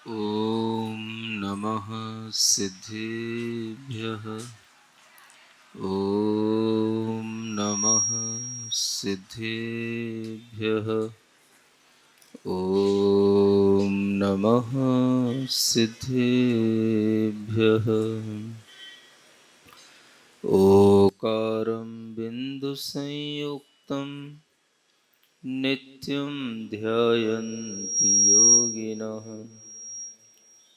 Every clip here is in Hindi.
ॐ नमः सिद्धेभ्यः। ॐ नमः सिद्धेभ्यः। ॐ नमः सिद्धेभ्यः। ओकारं बिन्दुसंयुक्तं नित्यं ध्यायन्ति योगिनः।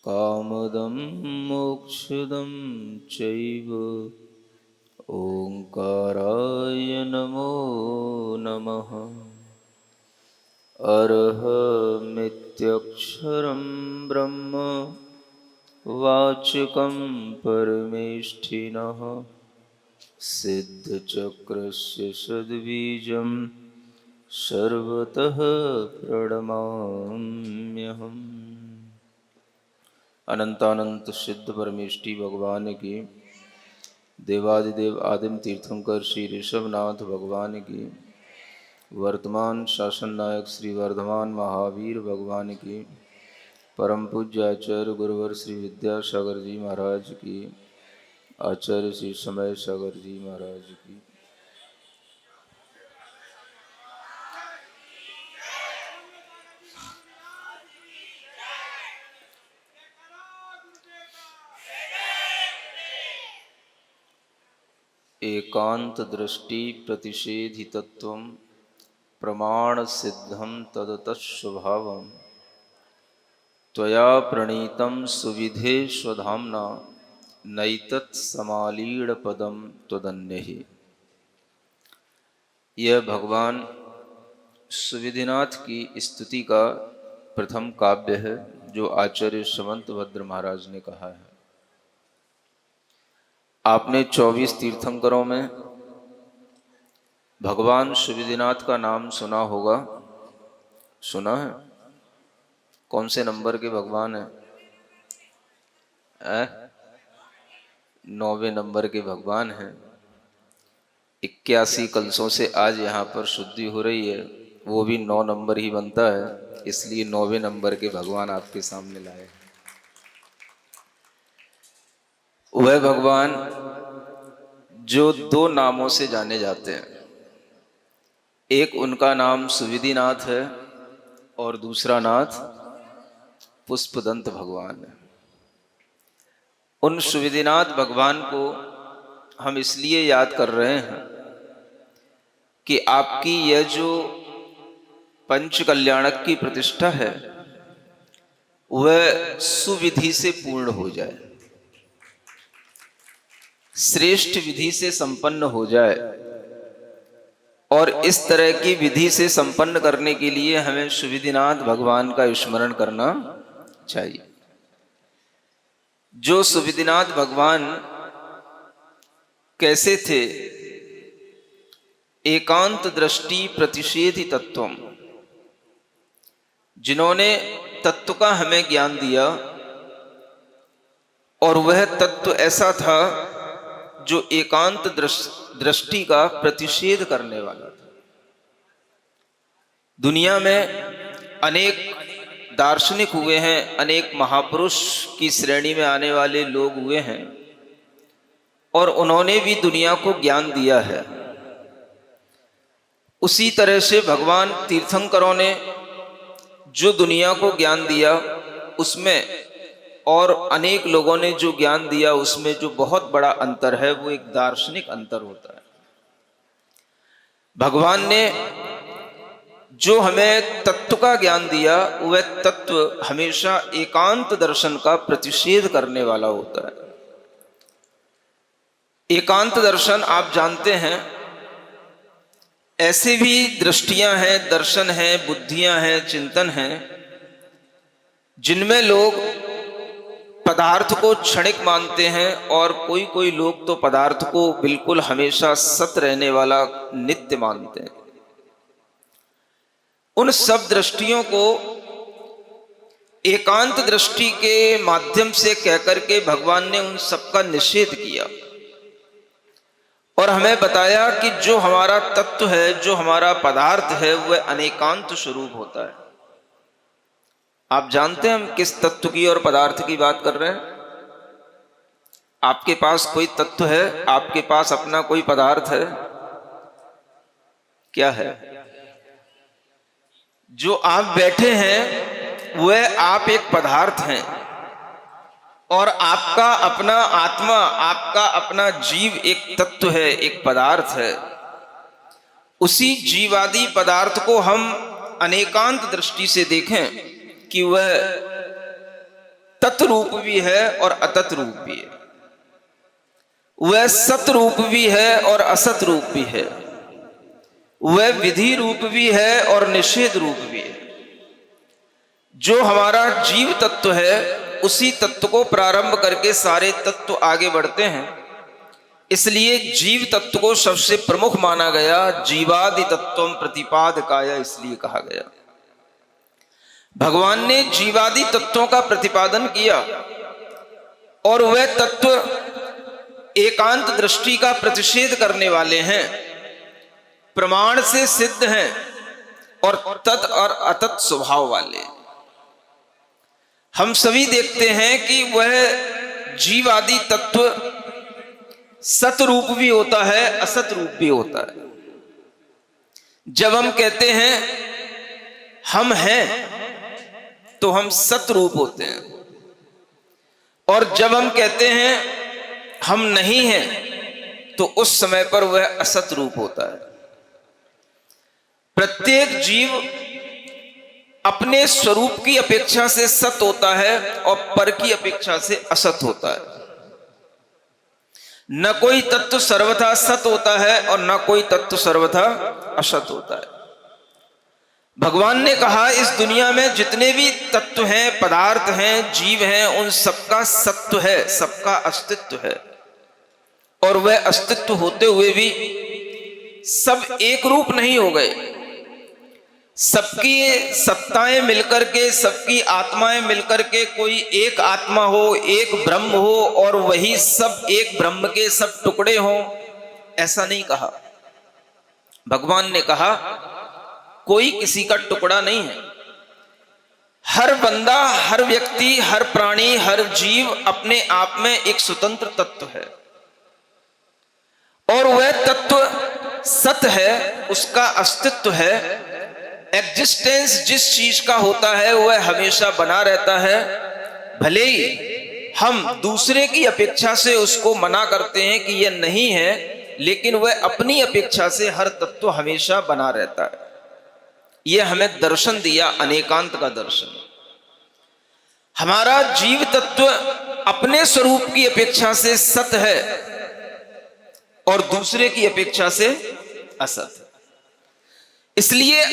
कामदं मोक्षदं चैव ओंकाराय नमो नमः। अरहमित्यक्षरं ब्रह्म वाचकं परमेष्ठिनः। सिद्धचक्रस्य सद्बीजं सर्वतः प्रणमाम्यहम्। अनंतानंत सिद्ध परमेष्ठी भगवान की, देवादिदेव आदिम तीर्थंकर श्री ऋषभनाथ भगवान की, वर्तमान शासन नायक श्री वर्धमान महावीर भगवान की, परम पूज्य आचार्य गुरुवर श्री विद्यासागर जी महाराज की, आचार्य श्री समय सागर जी महाराज की। एकांत दृष्टि प्रतिषेधितत्वं प्रमाण सिद्धं तदतस्वभावं त्वया प्रणीतं सुविधे स्वधाम्ना नैतत्समालीड पदम त्वदन्यहि। यह भगवान सुविधिनाथ की स्तुति का प्रथम काव्य है जो आचार्य समंत भद्र महाराज ने कहा है। आपने 24 तीर्थंकरों में भगवान सुविधिनाथ का नाम सुना होगा। सुना है? कौन से नंबर के भगवान हैं? 9वें नंबर के भगवान हैं। 81 कलशों से आज यहाँ पर शुद्धि हो रही है, वो भी 9 नंबर ही बनता है, इसलिए 9वें नंबर के भगवान आपके सामने लाए। वह भगवान जो 2 नामों से जाने जाते हैं, एक उनका नाम सुविधिनाथ है और दूसरा नाथ पुष्पदंत भगवान है। उन सुविधिनाथ भगवान को हम इसलिए याद कर रहे हैं कि आपकी यह जो पंच कल्याणक की प्रतिष्ठा है वह सुविधि से पूर्ण हो जाए, श्रेष्ठ विधि से संपन्न हो जाए। और इस तरह की विधि से संपन्न करने के लिए हमें सुविधिनाथ भगवान का स्मरण करना चाहिए। जो सुविधिनाथ भगवान कैसे थे? एकांत दृष्टि प्रतिषेधि तत्वम, जिन्होंने तत्व का हमें ज्ञान दिया और वह तत्व ऐसा था जो एकांत दृष्टि का प्रतिषेध करने वाला था। दुनिया में अनेक दार्शनिक हुए हैं, अनेक महापुरुष की श्रेणी में आने वाले लोग हुए हैं और उन्होंने भी दुनिया को ज्ञान दिया है। उसी तरह से भगवान तीर्थंकरों ने जो दुनिया को ज्ञान दिया उसमें और अनेक लोगों ने जो ज्ञान दिया उसमें जो बहुत बड़ा अंतर है वो एक दार्शनिक अंतर होता है। भगवान ने जो हमें तत्व का ज्ञान दिया वह तत्व हमेशा एकांत दर्शन का प्रतिषेध करने वाला होता है। एकांत दर्शन आप जानते हैं, ऐसे भी दृष्टियां हैं, दर्शन हैं, बुद्धियां हैं, चिंतन हैं जिनमें लोग पदार्थ को क्षणिक मानते हैं और कोई कोई लोग तो पदार्थ को बिल्कुल हमेशा सत रहने वाला नित्य मानते हैं। उन सब दृष्टियों को एकांत दृष्टि के माध्यम से कहकर के भगवान ने उन सब का निषेध किया और हमें बताया कि जो हमारा तत्व है, जो हमारा पदार्थ है, वह अनेकांत स्वरूप होता है। आप जानते हैं हम किस तत्व की और पदार्थ की बात कर रहे हैं? आपके पास कोई तत्व है, आपके पास अपना कोई पदार्थ है? क्या है? जो आप बैठे हैं वह आप एक पदार्थ हैं, और आपका अपना आत्मा, आपका अपना जीव एक तत्व है, एक पदार्थ है। उसी जीवादि पदार्थ को हम अनेकांत दृष्टि से देखें कि वह तत्रूप भी है और अतत रूप भी है, वह सत रूप भी है और असत रूप भी है, वह विधि रूप भी है और निषेध रूप भी है। जो हमारा जीव तत्व है उसी तत्व को प्रारंभ करके सारे तत्व आगे बढ़ते हैं। इसलिए जीव तत्व को सबसे प्रमुख माना गया। जीवादि तत्वम प्रतिपादकाय इसलिए कहा गया। भगवान ने जीवादि तत्वों का प्रतिपादन किया और वह तत्व एकांत दृष्टि का प्रतिषेध करने वाले हैं, प्रमाण से सिद्ध हैं और तत् और अतत स्वभाव वाले। हम सभी देखते हैं कि वह जीवादि तत्व सत रूप भी होता है, असत रूप भी होता है। जब हम कहते हैं हम हैं तो हम सत रूप होते हैं, और जब हम कहते हैं हम नहीं हैं तो उस समय पर वह असत रूप होता है। प्रत्येक जीव अपने स्वरूप की अपेक्षा से सत होता है और पर की अपेक्षा से असत होता है। न कोई तत्व सर्वथा सत होता है और न कोई तत्व सर्वथा असत होता है। भगवान ने कहा इस दुनिया में जितने भी तत्व हैं, पदार्थ हैं, जीव हैं, उन सबका सत्व है, सबका अस्तित्व है, और वह अस्तित्व होते हुए भी सब एक रूप नहीं हो गए। सबकी सत्ताएं मिलकर के, सबकी आत्माएं मिलकर के कोई एक आत्मा हो, एक ब्रह्म हो, और वही सब एक ब्रह्म के सब टुकड़े हों, ऐसा नहीं कहा। भगवान ने कहा कोई किसी का टुकड़ा नहीं है। हर बंदा, हर व्यक्ति, हर प्राणी, हर जीव अपने आप में एक स्वतंत्र तत्व है, और वह तत्व सत है, उसका अस्तित्व है। एग्जिस्टेंस जिस चीज का होता है वह हमेशा बना रहता है। भले ही हम दूसरे की अपेक्षा से उसको मना करते हैं कि यह नहीं है, लेकिन वह अपनी अपेक्षा से हर तत्व हमेशा बना रहता है। यह हमें दर्शन दिया, अनेकांत का दर्शन। हमारा जीव तत्व अपने स्वरूप की अपेक्षा से सत है और दूसरे की अपेक्षा से असत है। इसलिए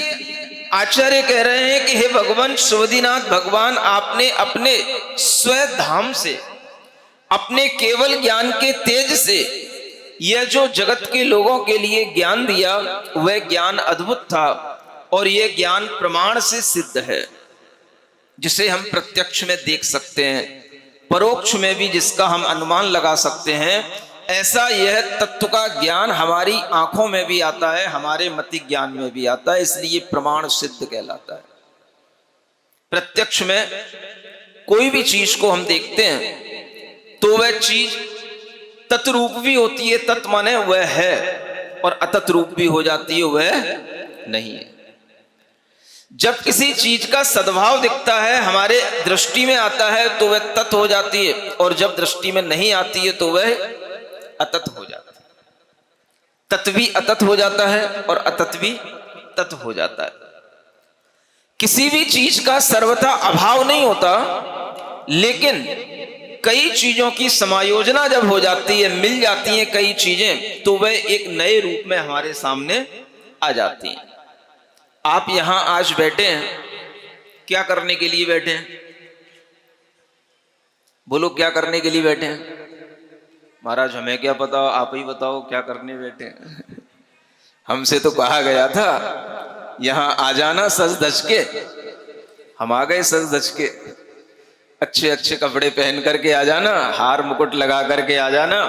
आचार्य कह रहे हैं कि हे भगवान सुवधिनाथ भगवान, आपने अपने स्वधाम से, अपने केवल ज्ञान के तेज से यह जो जगत के लोगों के लिए ज्ञान दिया, वह ज्ञान अद्भुत था, और यह ज्ञान प्रमाण से सिद्ध है, जिसे हम प्रत्यक्ष में देख सकते हैं, परोक्ष में भी जिसका हम अनुमान लगा सकते हैं। ऐसा यह तत्व का ज्ञान हमारी आंखों में भी आता है, हमारे मति ज्ञान में भी आता है, इसलिए प्रमाण सिद्ध कहलाता है। प्रत्यक्ष में कोई भी चीज को हम देखते हैं तो वह चीज तत्रूप भी होती है, तत् माने वह है, और अतत रूप भी हो जाती है, वह नहीं है। जब किसी चीज का सद्भाव दिखता है, हमारे दृष्टि में आता है, तो वह तत् हो जाती है, और जब दृष्टि में नहीं आती है तो वह अतत हो जाता है। तत् भी अतत हो जाता है और अतत भी तत् हो जाता है। किसी भी चीज का सर्वथा अभाव नहीं होता, लेकिन कई चीजों की समायोजना जब हो जाती है, मिल जाती हैं कई चीजें, तो वह एक नए रूप में हमारे सामने आ जाती हैं। आप यहां आज बैठे हैं, क्या करने के लिए बैठे हैं? बोलो, क्या करने के लिए बैठे हैं? महाराज हमें क्या पता, आप ही बताओ क्या करने बैठे हैं। हमसे तो कहा गया था यहां आ जाना सज धज के। हम आ गए सज धज के, अच्छे अच्छे कपड़े पहन करके आ जाना, हार मुकुट लगा करके आ जाना।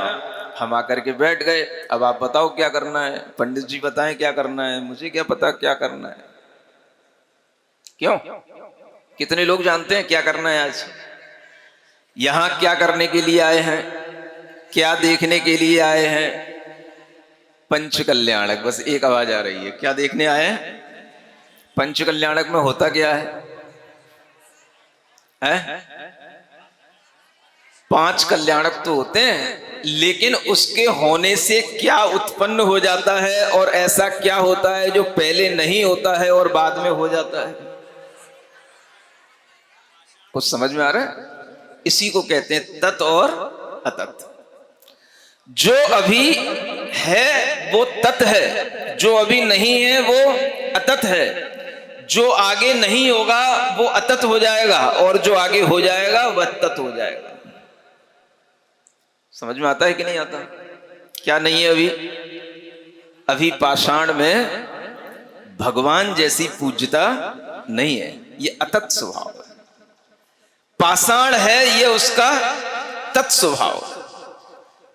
हम आकर के बैठ गए। अब आप बताओ क्या करना है? पंडित जी बताएं क्या करना है, मुझे क्या पता क्या करना है। क्यों? कितने लोग जानते हैं क्या करना है आज? यहां क्या करने के लिए आए हैं, क्या देखने के लिए आए हैं? पंच कल्याणक। बस एक आवाज आ रही है, क्या देखने आए हैं? पंच कल्याणक में होता क्या है? पांच कल्याणक तो होते हैं, लेकिन उसके होने से क्या उत्पन्न हो जाता है और ऐसा क्या होता है जो पहले नहीं होता है और बाद में हो जाता है? कुछ समझ में आ रहा है? इसी को कहते हैं तत् और अतत्। जो अभी है वो तत् है, जो अभी नहीं है वो अतत् है। जो आगे नहीं होगा वो अतत् हो जाएगा, और जो आगे हो जाएगा वह तत् हो जाएगा। समझ में आता है कि नहीं आता? क्या नहीं है अभी? अभी पाषाण में भगवान जैसी पूज्यता नहीं है, ये अतत् स्वभाव है। पाषाण है ये उसका तत् स्वभाव,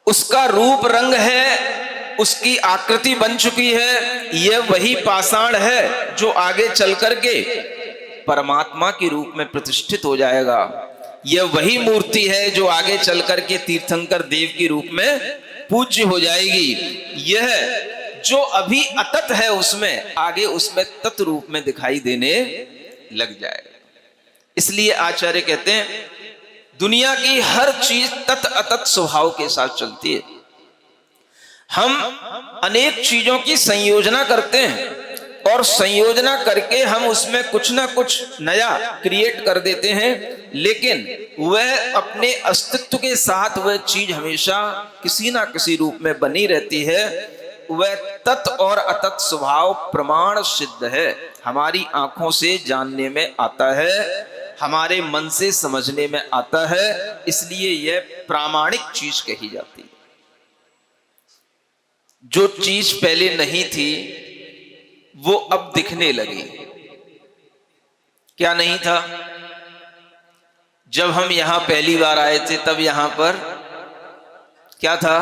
उसका रूप रंग है, उसकी आकृति बन चुकी है। यह वही पाषाण है जो आगे चल करके परमात्मा के रूप में प्रतिष्ठित हो जाएगा। यह वही मूर्ति है जो आगे चल करके तीर्थंकर देव के रूप में पूज्य हो जाएगी। यह जो अभी अतत है उसमें आगे उसमें तत् रूप में दिखाई देने लग जाएगा। इसलिए आचार्य कहते हैं दुनिया की हर चीज तत् अतत् स्वभाव के साथ चलती है। हम अनेक चीजों की संयोजना करते हैं और संयोजना करके हम उसमें कुछ ना कुछ नया क्रिएट कर देते हैं, लेकिन वह अपने अस्तित्व के साथ वह चीज हमेशा किसी ना किसी रूप में बनी रहती है। वह तत् और अतत् स्वभाव प्रमाण सिद्ध है, हमारी आंखों से जानने में आता है, हमारे मन से समझने में आता है, इसलिए यह प्रामाणिक चीज कही जाती है। जो चीज पहले नहीं थी वो अब दिखने लगी। क्या नहीं था? जब हम यहां पहली बार आए थे तब यहां पर क्या था?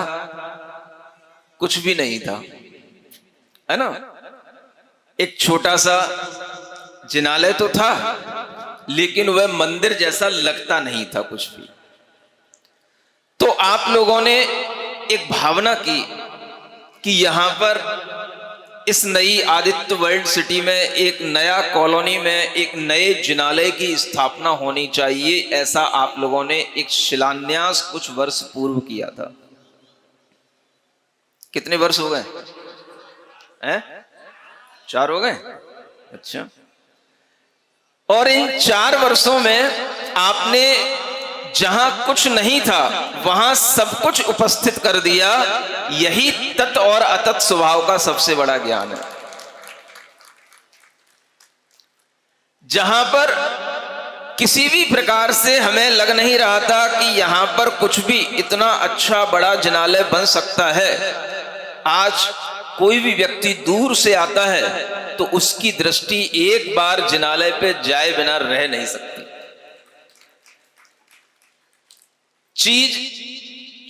कुछ भी नहीं था, है ना? एक छोटा सा जिनालय तो था, लेकिन वह मंदिर जैसा लगता नहीं था कुछ भी। तो आप लोगों ने एक भावना की कि यहां पर इस नई आदित्य वर्ल्ड सिटी में एक नया कॉलोनी में एक नए जिनालय की स्थापना होनी चाहिए। ऐसा आप लोगों ने एक शिलान्यास कुछ वर्ष पूर्व किया था। कितने वर्ष हो गए हैं? 4 हो गए। अच्छा। और इन 4 वर्षों में आपने जहां कुछ नहीं था वहां सब कुछ उपस्थित कर दिया। यही तत् और अतत् स्वभाव का सबसे बड़ा ज्ञान है। जहां पर किसी भी प्रकार से हमें लग नहीं रहा था कि यहां पर कुछ भी इतना अच्छा बड़ा जिनालय बन सकता है, आज कोई भी व्यक्ति दूर से आता है तो उसकी दृष्टि एक बार जिनालय पे जाए बिना रह नहीं सकती। चीज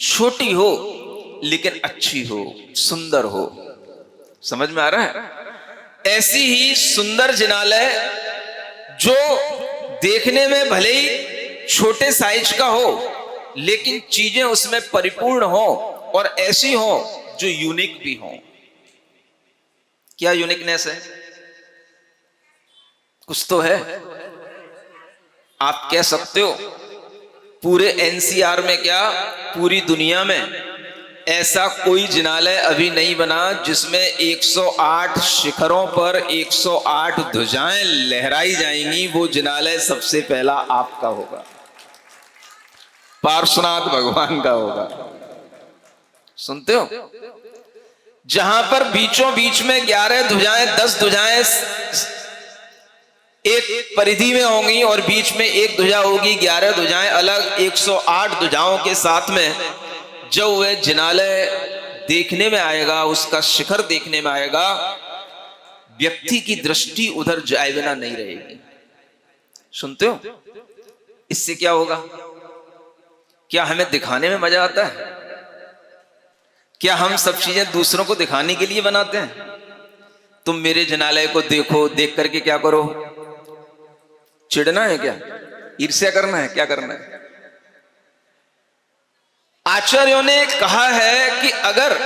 छोटी हो लेकिन अच्छी हो, सुंदर हो। समझ में आ रहा है? ऐसी ही सुंदर जिनालय जो देखने में भले ही छोटे साइज का हो लेकिन चीजें उसमें परिपूर्ण हो और ऐसी हो जो यूनिक भी हो। क्या यूनिकनेस है? कुछ तो है। आप कह सकते हो पूरे एनसीआर में क्या पूरी दुनिया में ऐसा कोई जिनालय अभी नहीं बना जिसमें 108 शिखरों पर 108 ध्वजाएं लहराई जाएंगी। वो जिनालय सबसे पहला आपका होगा, पार्श्वनाथ भगवान का होगा। सुनते हो? जहां पर बीचों बीच में 11 ध्वजाएं 10 ध्वजाएं एक परिधि में होंगी और बीच में एक ध्वजा होगी, 11 ध्वजाएं अलग 108 ध्वजाओं के साथ में जब वह जिनालय देखने में आएगा, उसका शिखर देखने में आएगा, व्यक्ति की दृष्टि उधर जाए बिना नहीं रहेगी। सुनते हो? इससे क्या होगा? क्या हमें दिखाने में मजा आता है? क्या हम सब चीजें दूसरों को दिखाने के लिए बनाते हैं? तुम मेरे जिनालय को देखो, देख करके क्या करो? चिढ़ना है क्या, ईर्ष्या करना है, क्या करना है? आचार्यों ने कहा है कि अगर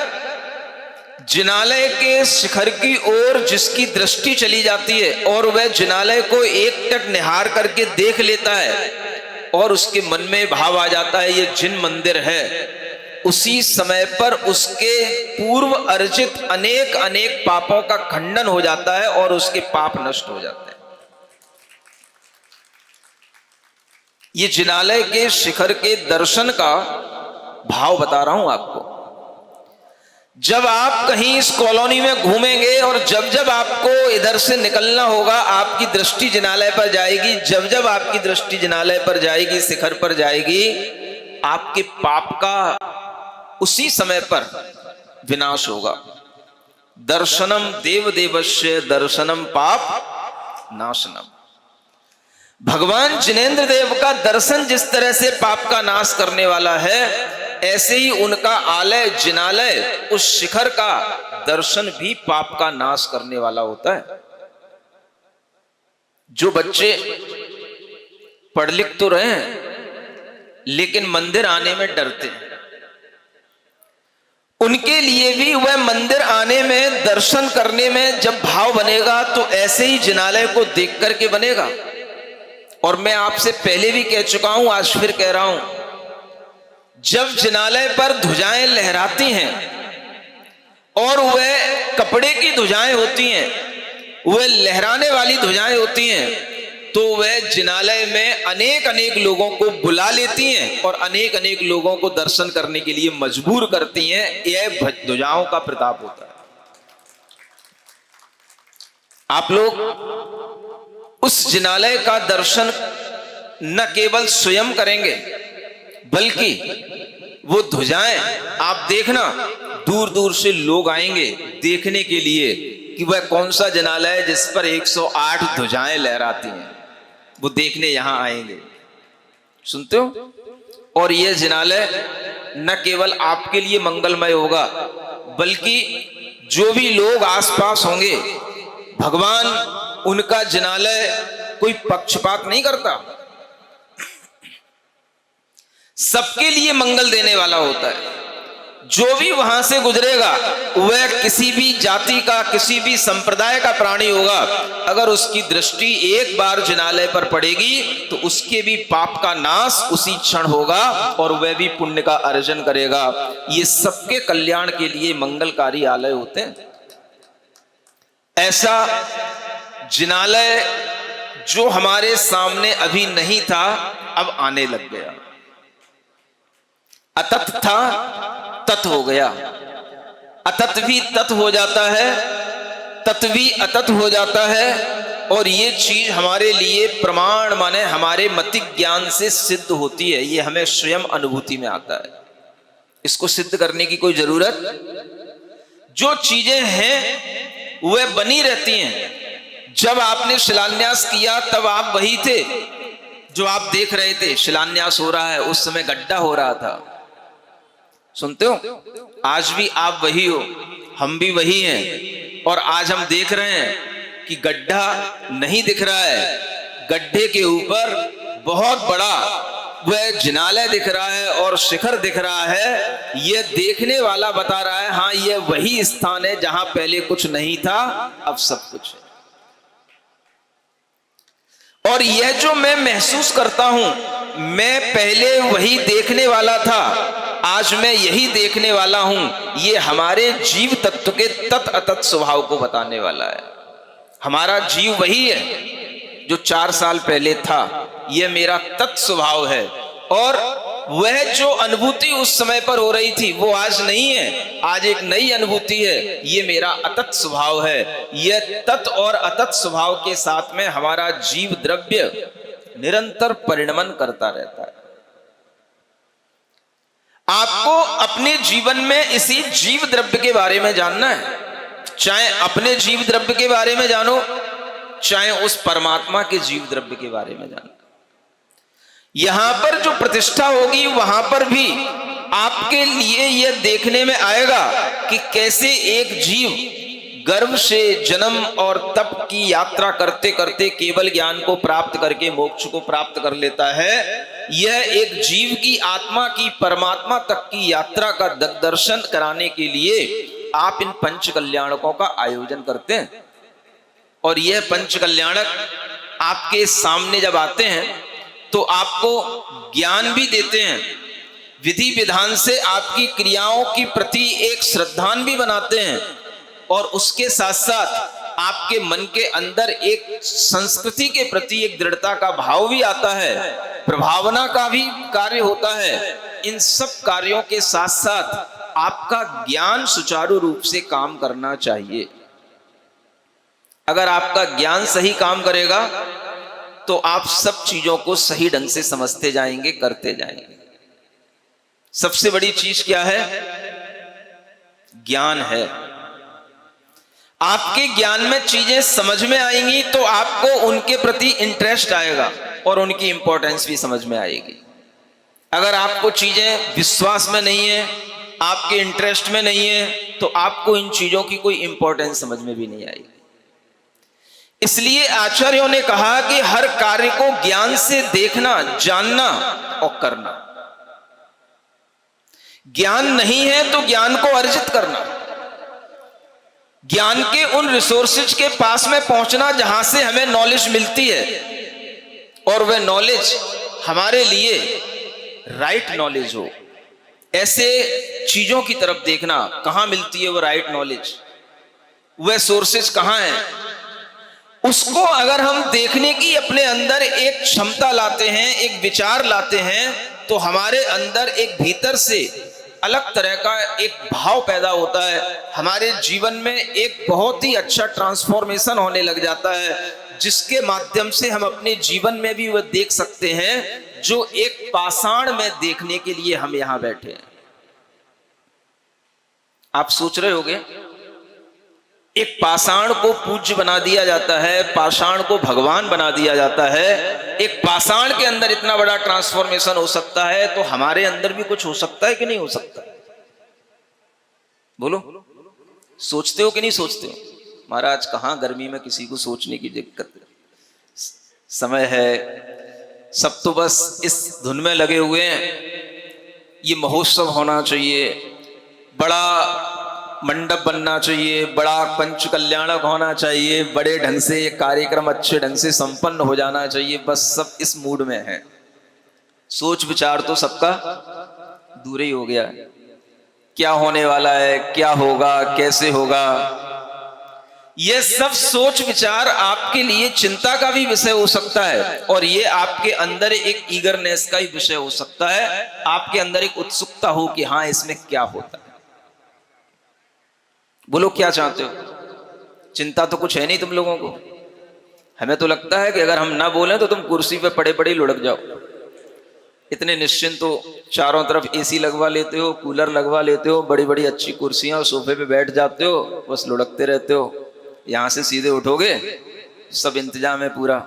जिनालय के शिखर की ओर जिसकी दृष्टि चली जाती है और वह जिनालय को एकटक निहार करके देख लेता है और उसके मन में भाव आ जाता है ये जिन मंदिर है, उसी समय पर उसके पूर्व अर्जित अनेक अनेक पापों का खंडन हो जाता है और उसके पाप नष्ट हो जाते हैं। ये जिनालय के शिखर के दर्शन का भाव बता रहा हूं आपको। जब आप कहीं इस कॉलोनी में घूमेंगे और जब जब आपको इधर से निकलना होगा, आपकी दृष्टि जिनालय पर जाएगी। जब जब आपकी दृष्टि जिनालय पर जाएगी, शिखर पर जाएगी, आपके पाप का उसी समय पर विनाश होगा। दर्शनम देव देवस्य दर्शनम पाप नाशनम। भगवान जिनेंद्र देव का दर्शन जिस तरह से पाप का नाश करने वाला है, ऐसे ही उनका आलय जिनालय, उस शिखर का दर्शन भी पाप का नाश करने वाला होता है। जो बच्चे पढ़ लिख तो रहे हैं लेकिन मंदिर आने में डरते हैं, उनके लिए भी वह मंदिर आने में, दर्शन करने में जब भाव बनेगा तो ऐसे ही जिनालय को देख करके बनेगा। और मैं आपसे पहले भी कह चुका हूं, आज फिर कह रहा हूं, जब जिनालय पर ध्वजाएं लहराती हैं और वह कपड़े की ध्वजाएं होती हैं, वह लहराने वाली ध्वजाएं होती हैं, तो वह जिनालय में अनेक अनेक लोगों को बुला लेती हैं और अनेक अनेक लोगों को दर्शन करने के लिए मजबूर करती हैं। यह ध्वजाओं का प्रताप होता है। आप लोग उस जिनालय का दर्शन न केवल स्वयं करेंगे, बल्कि वो ध्वजाएं आप देखना, दूर दूर से लोग आएंगे देखने के लिए कि वह कौन सा जिनालय है जिस पर 108 ध्वजाएं लहराती हैं। वो देखने यहां आएंगे, सुनते हो? और यह जिनालय न केवल आपके लिए मंगलमय होगा, बल्कि जो भी लोग आसपास होंगे, भगवान उनका जिनालय कोई पक्षपात नहीं करता, सबके लिए मंगल देने वाला होता है। जो भी वहां से गुजरेगा वह किसी भी जाति का, किसी भी संप्रदाय का प्राणी होगा, अगर उसकी दृष्टि एक बार जिनालय पर पड़ेगी तो उसके भी पाप का नाश उसी क्षण होगा और वह भी पुण्य का अर्जन करेगा। ये सबके कल्याण के लिए मंगलकारी आलय होते हैं। ऐसा जिनालय जो हमारे सामने अभी नहीं था, अब आने लग गया। अतत था, तत हो गया। अतत भी तत हो जाता है, तत भी अतत हो जाता है। और ये चीज हमारे लिए प्रमाण माने हमारे मतिक ज्ञान से सिद्ध होती है। ये हमें स्वयं अनुभूति में आता है, इसको सिद्ध करने की कोई जरूरत। जो चीजें हैं वह बनी रहती हैं। जब आपने शिलान्यास किया तब आप वही थे जो आप देख रहे थे। शिलान्यास हो रहा है, उस समय गड्ढा हो रहा था, सुनते हो? आज भी आप वही हो, हम भी वही हैं। और आज हम देख रहे हैं कि गड्ढा नहीं दिख रहा है, गड्ढे के ऊपर बहुत बड़ा वह जिनालय दिख रहा है और शिखर दिख रहा है। यह देखने वाला बता रहा है, हाँ यह वही स्थान है जहां पहले कुछ नहीं था, अब सब कुछ है। और यह जो मैं महसूस करता हूं, मैं पहले वही देखने वाला था, आज मैं यही देखने वाला हूं, ये हमारे जीव तत्व के तत् अतत स्वभाव को बताने वाला है। हमारा जीव वही है जो 4 साल पहले था, यह मेरा तत् स्वभाव है। और वह जो अनुभूति उस समय पर हो रही थी वो आज नहीं है, आज एक नई अनुभूति है। ये मेरा अतत स्वभाव है। यह तत् और अतत स्वभाव के साथ में हमारा जीव द्रव्य निरंतर परिणमन करता रहता है। आपको अपने जीवन में इसी जीव द्रव्य के बारे में जानना है। चाहे अपने जीव द्रव्य के बारे में जानो, चाहे उस परमात्मा के जीव द्रव्य के बारे में जानो। यहां पर जो प्रतिष्ठा होगी वहां पर भी आपके लिए यह देखने में आएगा कि कैसे एक जीव गर्भ से जन्म और तप की यात्रा करते करते केवल ज्ञान को प्राप्त करके मोक्ष को प्राप्त कर लेता है। यह एक जीव की आत्मा की परमात्मा तक की यात्रा का दर्शन कराने के लिए आप इन पंच कल्याणकों का आयोजन करते हैं। और यह पंच कल्याणक आपके सामने जब आते हैं तो आपको ज्ञान भी देते हैं, विधि विधान से आपकी क्रियाओं की प्रति एक श्रद्धान भी बनाते हैं, और उसके साथ साथ आपके मन के अंदर एक संस्कृति के प्रति एक दृढ़ता का भाव भी आता है, प्रभावना का भी कार्य होता है। इन सब कार्यों के साथ साथ आपका ज्ञान सुचारू रूप से काम करना चाहिए। अगर आपका ज्ञान सही काम करेगा तो आप सब चीजों को सही ढंग से समझते जाएंगे, करते जाएंगे। सबसे बड़ी चीज क्या है? ज्ञान है। आपके ज्ञान में चीजें समझ में आएंगी तो आपको उनके प्रति इंटरेस्ट आएगा और उनकी इंपॉर्टेंस भी समझ में आएगी। अगर आपको चीजें विश्वास में नहीं है, आपके इंटरेस्ट में नहीं है, तो आपको इन चीजों की कोई इंपॉर्टेंस समझ में भी नहीं आएगी। इसलिए आचार्यों ने कहा कि हर कार्य को ज्ञान से देखना, जानना और करना। ज्ञान नहीं है तो ज्ञान को अर्जित करना, ज्ञान के उन रिसोर्सेज के पास में पहुंचना जहां से हमें नॉलेज मिलती है, और वह नॉलेज हमारे लिए राइट नॉलेज हो। ऐसे चीजों की तरफ देखना, कहां मिलती है वो राइट नॉलेज, वह सोर्सेज कहां है, उसको अगर हम देखने की अपने अंदर एक क्षमता लाते हैं, एक विचार लाते हैं, तो हमारे अंदर एक भीतर से अलग तरह का एक भाव पैदा होता है। हमारे जीवन में एक बहुत ही अच्छा ट्रांसफॉर्मेशन होने लग जाता है, जिसके माध्यम से हम अपने जीवन में भी वह देख सकते हैं जो एक पाषाण में देखने के लिए हम यहां बैठे हैं। आप सोच रहे होंगे, एक पाषाण को पूज्य बना दिया जाता है, पाषाण को भगवान बना दिया जाता है। एक पाषाण के अंदर इतना बड़ा ट्रांसफॉर्मेशन हो सकता है, तो हमारे अंदर भी कुछ हो सकता है कि नहीं हो सकता? बोलो, सोचते हो कि नहीं सोचते हो? महाराज कहां गर्मी में किसी को सोचने की दिक्कत है, समय है, सब तो बस इस धुन में लगे हुए हैं। ये महोत्सव होना चाहिए, बड़ा मंडप बनना चाहिए, बड़ा पंच कल्याणक होना चाहिए, बड़े ढंग से ये कार्यक्रम अच्छे ढंग से संपन्न हो जाना चाहिए, बस सब इस मूड में है। सोच विचार तो सबका दूर ही हो गया। क्या होने वाला है, क्या होगा, कैसे होगा, ये सब सोच विचार आपके लिए चिंता का भी विषय हो सकता है, और ये आपके अंदर एक ईगरनेस का ही विषय हो सकता है। आपके अंदर एक उत्सुकता हो कि हाँ, इसमें क्या होता है। बोलो, क्या चाहते हो? चिंता तो कुछ है नहीं तुम लोगों को। हमें तो लगता है कि अगर हम ना बोलें तो तुम कुर्सी पे पड़े पड़े लुढ़क जाओ। इतने निश्चिंत हो, चारों तरफ एसी लगवा लेते हो, कूलर लगवा लेते हो, बड़ी बड़ी अच्छी कुर्सियां और सोफे पे बैठ जाते हो, बस लुढ़कते रहते हो। यहां से सीधे उठोगे, सब इंतजाम है पूरा।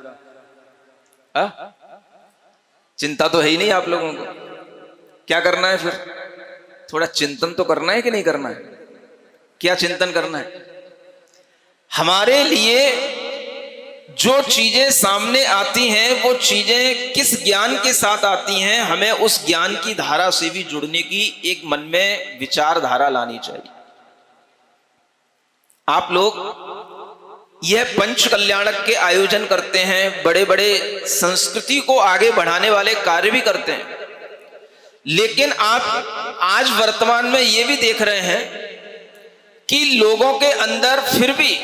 चिंता तो है ही नहीं आप लोगों को। क्या करना है फिर? थोड़ा चिंतन तो करना है कि नहीं करना है? क्या चिंतन करना है? हमारे लिए जो चीजें सामने आती हैं, वो चीजें किस ज्ञान के साथ आती हैं, हमें उस ज्ञान की धारा से भी जुड़ने की एक मन में विचारधारा लानी चाहिए। आप लोग यह पंच कल्याणक के आयोजन करते हैं, बड़े बड़े संस्कृति को आगे बढ़ाने वाले कार्य भी करते हैं, लेकिन आप आज वर्तमान में यह भी देख रहे हैं कि लोगों के अंदर फिर भी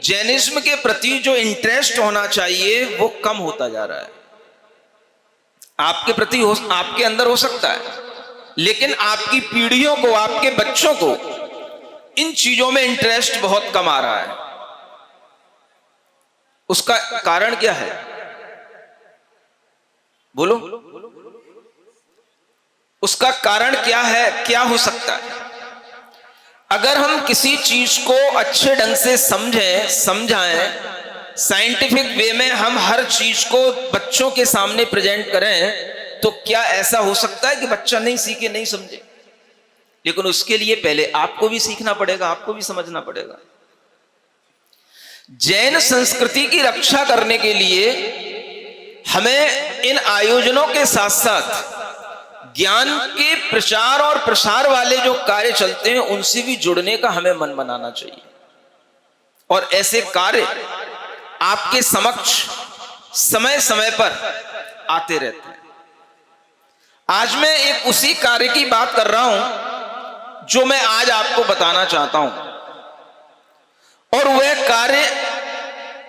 जैनिज्म के प्रति जो इंटरेस्ट होना चाहिए वो कम होता जा रहा है। आपके प्रति आपके अंदर हो सकता है, लेकिन आपकी पीढ़ियों को, आपके बच्चों को इन चीजों में इंटरेस्ट बहुत कम आ रहा है। उसका कारण क्या है? बोलो, उसका कारण क्या है? क्या हो सकता है? अगर हम किसी चीज को अच्छे ढंग से समझाएं, साइंटिफिक वे में हम हर चीज को बच्चों के सामने प्रेजेंट करें, तो क्या ऐसा हो सकता है कि बच्चा नहीं सीखे, नहीं समझे? लेकिन उसके लिए पहले आपको भी सीखना पड़ेगा, आपको भी समझना पड़ेगा। जैन संस्कृति की रक्षा करने के लिए हमें इन आयोजनों के साथ साथ ज्ञान के प्रचार और प्रसार वाले जो कार्य चलते हैं उनसे भी जुड़ने का हमें मन बनाना चाहिए। और ऐसे कार्य आपके समक्ष समय समय पर आते रहते हैं। आज मैं एक उसी कार्य की बात कर रहा हूं जो मैं आज आपको बताना चाहता हूं, और वह कार्य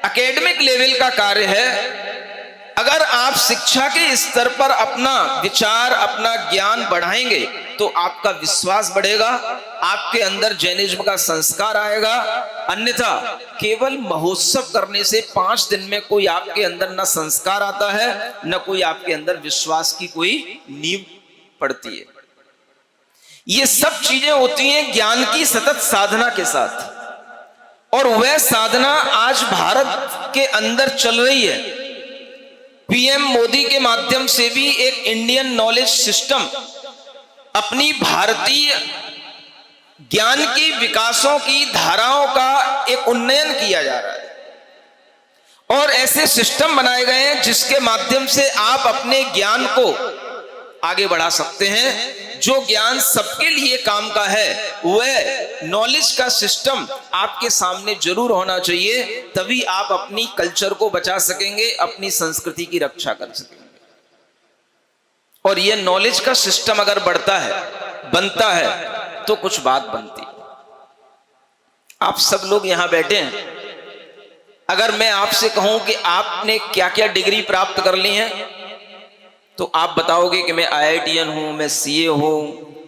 एकेडमिक लेवल का कार्य है। अगर आप शिक्षा के स्तर पर अपना विचार, अपना ज्ञान बढ़ाएंगे तो आपका विश्वास बढ़ेगा, आपके अंदर जैनिज्म का संस्कार आएगा। अन्यथा केवल महोत्सव करने से 5 दिन में कोई आपके अंदर न संस्कार आता है, न कोई आपके अंदर विश्वास की कोई नींव पड़ती है। ये सब चीजें होती हैं ज्ञान की सतत साधना के साथ, और वह साधना आज भारत के अंदर चल रही है। पीएम मोदी के माध्यम से भी एक इंडियन नॉलेज सिस्टम, अपनी भारतीय ज्ञान की विकासों की धाराओं का एक उन्नयन किया जा रहा है, और ऐसे सिस्टम बनाए गए हैं जिसके माध्यम से आप अपने ज्ञान को आगे बढ़ा सकते हैं। जो ज्ञान सबके लिए काम का है वह नॉलेज का सिस्टम आपके सामने जरूर होना चाहिए, तभी आप अपनी कल्चर को बचा सकेंगे, अपनी संस्कृति की रक्षा कर सकेंगे। और यह नॉलेज का सिस्टम अगर बढ़ता है, बनता है, तो कुछ बात बनती है। आप सब लोग यहां बैठे हैं, अगर मैं आपसे कहूं कि आपने क्या क्या डिग्री प्राप्त कर ली है, तो आप बताओगे कि मैं IITian हूं, मैं CA हूं,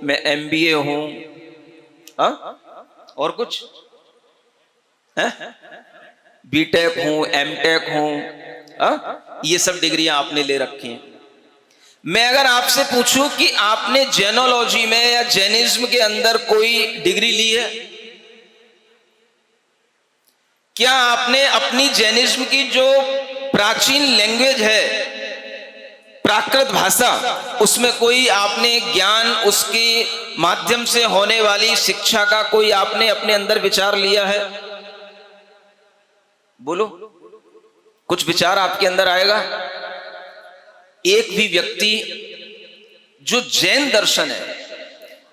मैं MBA हूं, और कुछ है, BTech हूं, MTech हूं, ये सब डिग्रियां आपने ले रखी हैं। मैं अगर आपसे पूछूं कि आपने जैनोलॉजी में या जैनिज्म के अंदर कोई डिग्री ली है, क्या आपने अपनी जैनिज्म की जो प्राचीन लैंग्वेज है, प्राकृत भाषा, उसमें कोई आपने ज्ञान, उसके माध्यम से होने वाली शिक्षा का कोई आपने अपने अंदर विचार लिया है? बोलो, कुछ विचार आपके अंदर आएगा? एक भी व्यक्ति जो जैन दर्शन है,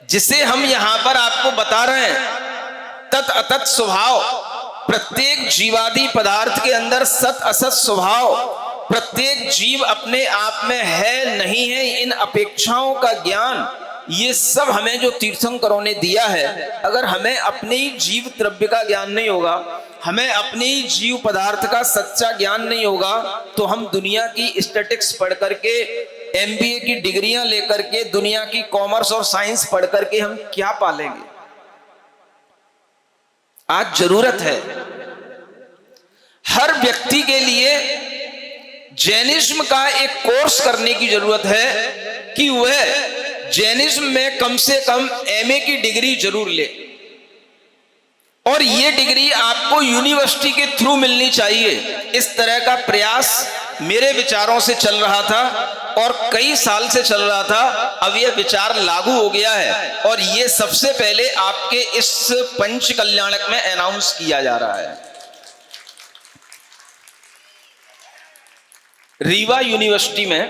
जिसे हम यहां पर आपको बता रहे हैं, तत् अतत् स्वभाव, प्रत्येक जीवादि पदार्थ के अंदर सत असत स्वभाव, प्रत्येक जीव अपने आप में है नहीं है, इन अपेक्षाओं का ज्ञान, ये सब हमें जो तीर्थंकरों ने दिया है। अगर हमें अपने ही जीव द्रव्य का ज्ञान नहीं होगा, हमें अपने ही जीव पदार्थ का सच्चा ज्ञान नहीं होगा, तो हम दुनिया की स्टैटिक्स पढ़ करके, MBA की डिग्रियां लेकर के, दुनिया की कॉमर्स और साइंस पढ़ करके हम क्या पालेंगे? आज जरूरत है हर व्यक्ति के लिए जैनिज्म का एक कोर्स करने की जरूरत है कि वह जैनिज्म में कम से कम MA की डिग्री जरूर ले, और यह डिग्री आपको यूनिवर्सिटी के थ्रू मिलनी चाहिए। इस तरह का प्रयास मेरे विचारों से चल रहा था और कई साल से चल रहा था। अब यह विचार लागू हो गया है और यह सबसे पहले आपके इस पंच कल्याणक में अनाउंस किया जा रहा है। रीवा यूनिवर्सिटी में,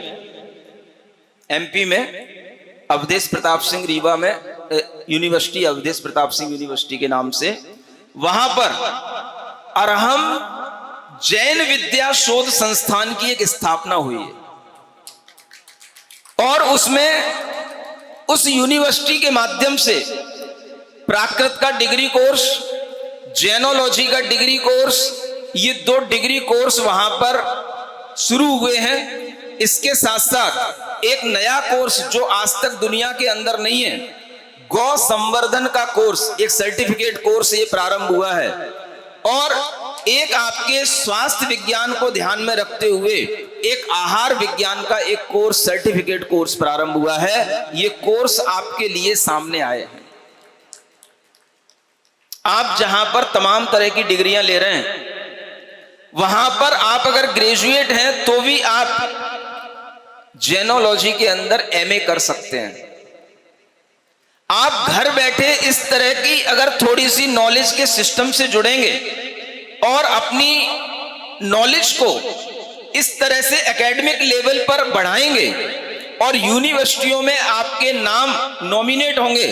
MP में, अवधेश प्रताप सिंह रीवा में यूनिवर्सिटी, अवधेश प्रताप सिंह यूनिवर्सिटी के नाम से, वहां पर अरहम जैन विद्या शोध संस्थान की एक स्थापना हुई है, और उसमें उस यूनिवर्सिटी के माध्यम से प्राकृत का डिग्री कोर्स, जैनोलॉजी का डिग्री कोर्स, ये 2 डिग्री कोर्स वहां पर शुरू हुए हैं। इसके साथ साथ एक नया कोर्स जो आज तक दुनिया के अंदर नहीं है, गौ संवर्धन का कोर्स, एक सर्टिफिकेट कोर्स ये प्रारंभ हुआ है, और एक आपके स्वास्थ्य विज्ञान को ध्यान में रखते हुए एक आहार विज्ञान का एक कोर्स, सर्टिफिकेट कोर्स प्रारंभ हुआ है। ये कोर्स आपके लिए सामने आए हैं। आप जहां पर तमाम तरह की डिग्रियां ले रहे हैं, वहां पर आप अगर ग्रेजुएट हैं तो भी आप जैनोलॉजी के अंदर MA कर सकते हैं। आप घर बैठे इस तरह की अगर थोड़ी सी नॉलेज के सिस्टम से जुड़ेंगे और अपनी नॉलेज को इस तरह से एकेडमिक लेवल पर बढ़ाएंगे और यूनिवर्सिटियों में आपके नाम नॉमिनेट होंगे,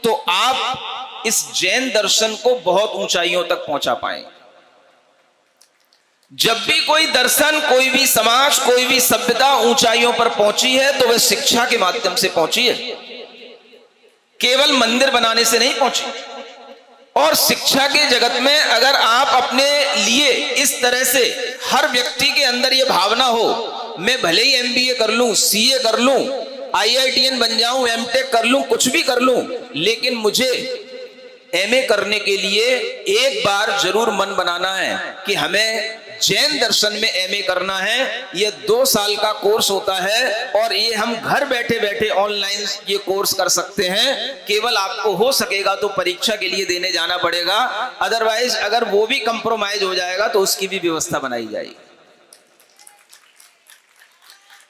तो आप इस जैन दर्शन को बहुत ऊंचाइयों तक पहुंचा पाएंगे। जब भी कोई दर्शन, कोई भी समाज, कोई भी सभ्यता ऊंचाइयों पर पहुंची है तो वह शिक्षा के माध्यम से पहुंची है, केवल मंदिर बनाने से नहीं पहुंची। और शिक्षा के जगत में अगर आप अपने लिए इस तरह से हर व्यक्ति के अंदर यह भावना हो, मैं भले ही MBA कर लूं, CA कर लूं, IITN बन जाऊं, MTech कर लूं, कुछ भी कर लूं, लेकिन मुझे MA करने के लिए एक बार जरूर मन बनाना है कि हमें जैन दर्शन में MA करना है। ये 2 साल का कोर्स होता है और ये हम घर बैठे बैठे ऑनलाइन ये कोर्स कर सकते हैं। केवल आपको हो सकेगा तो परीक्षा के लिए देने जाना पड़ेगा, अदरवाइज अगर वो भी कंप्रोमाइज हो जाएगा तो उसकी भी व्यवस्था बनाई जाएगी।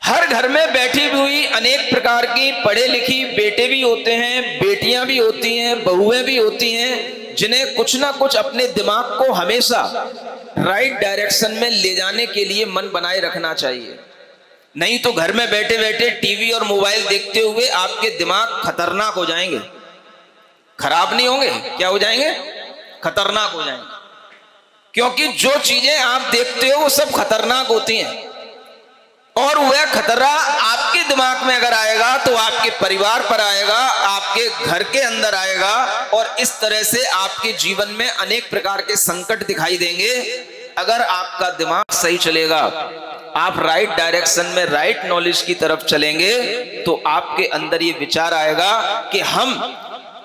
हर घर में बैठी हुई अनेक प्रकार की पढ़े लिखी बेटे भी होते हैं, बेटियां भी होती हैं, बहुएं भी होती हैं, जिन्हें कुछ ना कुछ अपने दिमाग को हमेशा राइट डायरेक्शन में ले जाने के लिए मन बनाए रखना चाहिए। नहीं तो घर में बैठे बैठे टीवी और मोबाइल देखते हुए आपके दिमाग खतरनाक हो जाएंगे। खराब नहीं होंगे, क्या हो जाएंगे? खतरनाक हो जाएंगे। क्योंकि जो चीजें आप देखते हो वो सब खतरनाक होती हैं, और वह खतरा आपके दिमाग में अगर आएगा तो आपके परिवार पर आएगा, आपके घर के अंदर आएगा, और इस तरह से आपके जीवन में अनेक प्रकार के संकट दिखाई देंगे। अगर आपका दिमाग सही चलेगा, आप राइट डायरेक्शन में राइट नॉलेज की तरफ चलेंगे, तो आपके अंदर ये विचार आएगा कि हम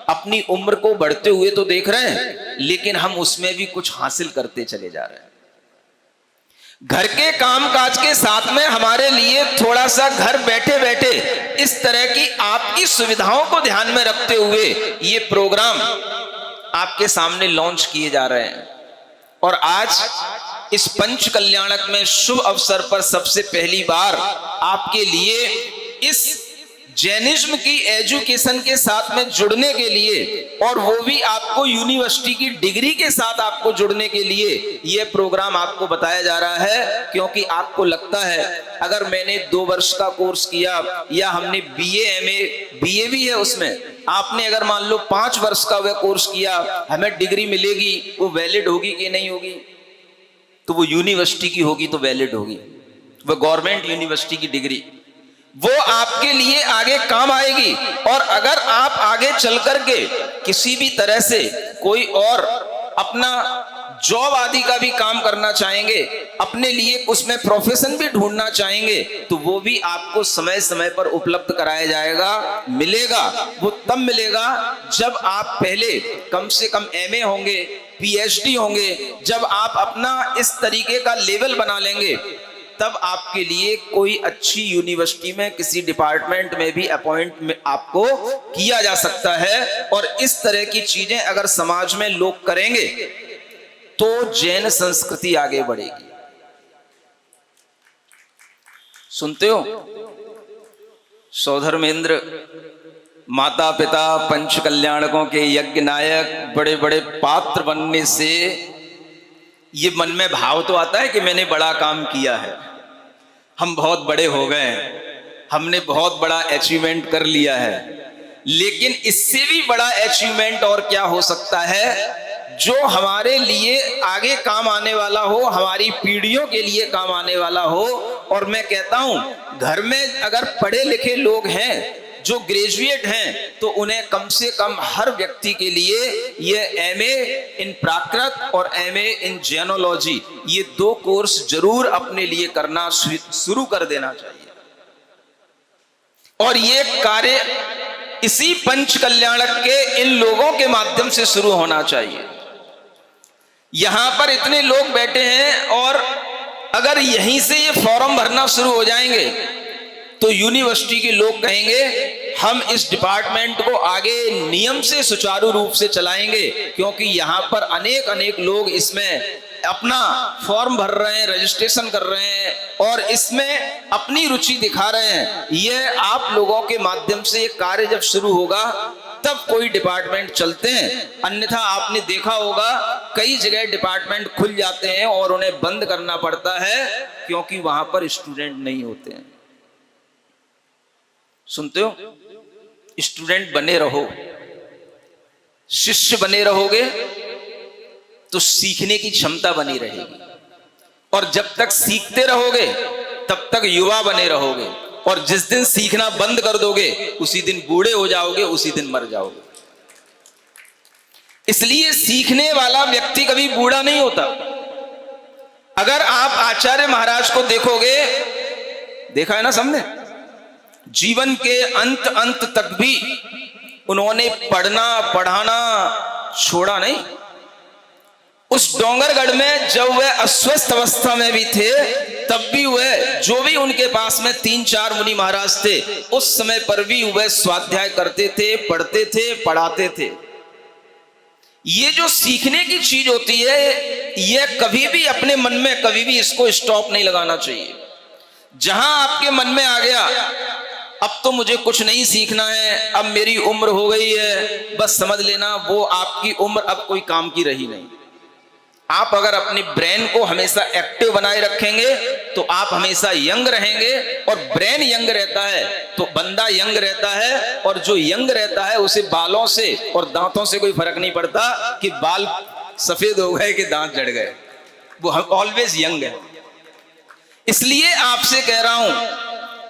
अपनी उम्र को बढ़ते हुए तो देख रहे हैं, लेकिन हम उसमें भी कुछ हासिल करते चले जा रहे हैं। घर के कामकाज के साथ में हमारे लिए थोड़ा सा घर बैठे बैठे इस तरह की आपकी सुविधाओं को ध्यान में रखते हुए ये प्रोग्राम आपके सामने लॉन्च किए जा रहे हैं। और आज इस पंच कल्याणक में शुभ अवसर पर सबसे पहली बार आपके लिए इस जैनिज्म की एजुकेशन के साथ में जुड़ने के लिए, और वो भी आपको यूनिवर्सिटी की डिग्री के साथ आपको जुड़ने के लिए ये प्रोग्राम आपको बताया जा रहा है। क्योंकि आपको लगता है अगर मैंने 2 वर्ष का कोर्स किया, या हमने BA MA BA भी है उसमें, आपने अगर मान लो 5 वर्ष का वह कोर्स किया, हमें डिग्री मिलेगी, वो वैलिड होगी कि नहीं होगी? तो वो यूनिवर्सिटी की होगी तो वैलिड होगी, वह गवर्नमेंट यूनिवर्सिटी की डिग्री, वो आपके लिए आगे काम आएगी। और अगर आप आगे चल करके किसी भी तरह से कोई और अपना जॉब आदि का भी काम करना चाहेंगे, अपने लिए उसमें प्रोफेशन भी ढूंढना चाहेंगे, तो वो भी आपको समय समय पर उपलब्ध कराया जाएगा, मिलेगा। वो तब मिलेगा जब आप पहले कम से कम MA होंगे, PhD होंगे, जब आप अपना इस तरीके का लेवल बना लेंगे, तब आपके लिए कोई अच्छी यूनिवर्सिटी में किसी डिपार्टमेंट में भी अपॉइंट आपको किया जा सकता है। और इस तरह की चीजें अगर समाज में लोग करेंगे तो जैन संस्कृति आगे बढ़ेगी। सुनते हो? सौधर्मेंद्र माता पिता पंच कल्याणकों के यज्ञ नायक, बड़े बड़े पात्र बनने से ये मन में भाव तो आता है कि मैंने बड़ा काम किया है, हम बहुत बड़े हो गए हैं, हमने बहुत बड़ा अचीवमेंट कर लिया है। लेकिन इससे भी बड़ा अचीवमेंट और क्या हो सकता है, जो हमारे लिए आगे काम आने वाला हो, हमारी पीढ़ियों के लिए काम आने वाला हो। और मैं कहता हूं, घर में अगर पढ़े लिखे लोग हैं जो ग्रेजुएट हैं, तो उन्हें कम से कम हर व्यक्ति के लिए ये MA इन प्राकृत और MA इन जैनोलॉजी, ये 2 कोर्स जरूर अपने लिए करना शुरू कर देना चाहिए। और ये कार्य इसी पंच कल्याणक के इन लोगों के माध्यम से शुरू होना चाहिए। यहां पर इतने लोग बैठे हैं, और अगर यहीं से ये फॉर्म भरना शुरू हो जाएंगे तो यूनिवर्सिटी के लोग कहेंगे हम इस डिपार्टमेंट को आगे नियम से सुचारू रूप से चलाएंगे, क्योंकि यहाँ पर अनेक लोग इसमें अपना फॉर्म भर रहे हैं, रजिस्ट्रेशन कर रहे हैं, और इसमें अपनी रुचि दिखा रहे हैं। यह आप लोगों के माध्यम से ये कार्य जब शुरू होगा तब कोई डिपार्टमेंट चलते हैं, अन्यथा आपने देखा होगा कई जगह डिपार्टमेंट खुल जाते हैं और उन्हें बंद करना पड़ता है क्योंकि वहां पर स्टूडेंट नहीं होते हैं। सुनते हो? स्टूडेंट बने रहो, शिष्य बने रहोगे तो सीखने की क्षमता बनी रहेगी, और जब तक सीखते रहोगे तब तक युवा बने रहोगे, और जिस दिन सीखना बंद कर दोगे उसी दिन बूढ़े हो जाओगे, उसी दिन मर जाओगे। इसलिए सीखने वाला व्यक्ति कभी बूढ़ा नहीं होता। अगर आप आचार्य महाराज को देखोगे, देखा है ना सबने, जीवन के अंत तक भी उन्होंने पढ़ना पढ़ाना छोड़ा नहीं। उस डोंगरगढ़ में जब वह अस्वस्थ अवस्था में भी थे तब भी वह, जो भी उनके पास में 3-4 मुनि महाराज थे, उस समय पर भी वह स्वाध्याय करते थे, पढ़ते थे, पढ़ाते थे। ये जो सीखने की चीज होती है, यह कभी भी अपने मन में कभी भी इसको स्टॉप नहीं लगाना चाहिए। जहां आपके मन में आ गया अब तो मुझे कुछ नहीं सीखना है, अब मेरी उम्र हो गई है, बस समझ लेना वो आपकी उम्र अब कोई काम की रही नहीं। आप अगर अपनी ब्रेन को हमेशा एक्टिव बनाए रखेंगे तो आप हमेशा यंग रहेंगे, और ब्रेन यंग रहता है तो बंदा यंग रहता है, और जो यंग रहता है उसे बालों से और दांतों से कोई फर्क नहीं पड़ता कि बाल सफेद हो गए कि दांत जड़ गए, वो ऑलवेज यंग है। इसलिए आपसे कह रहा हूं,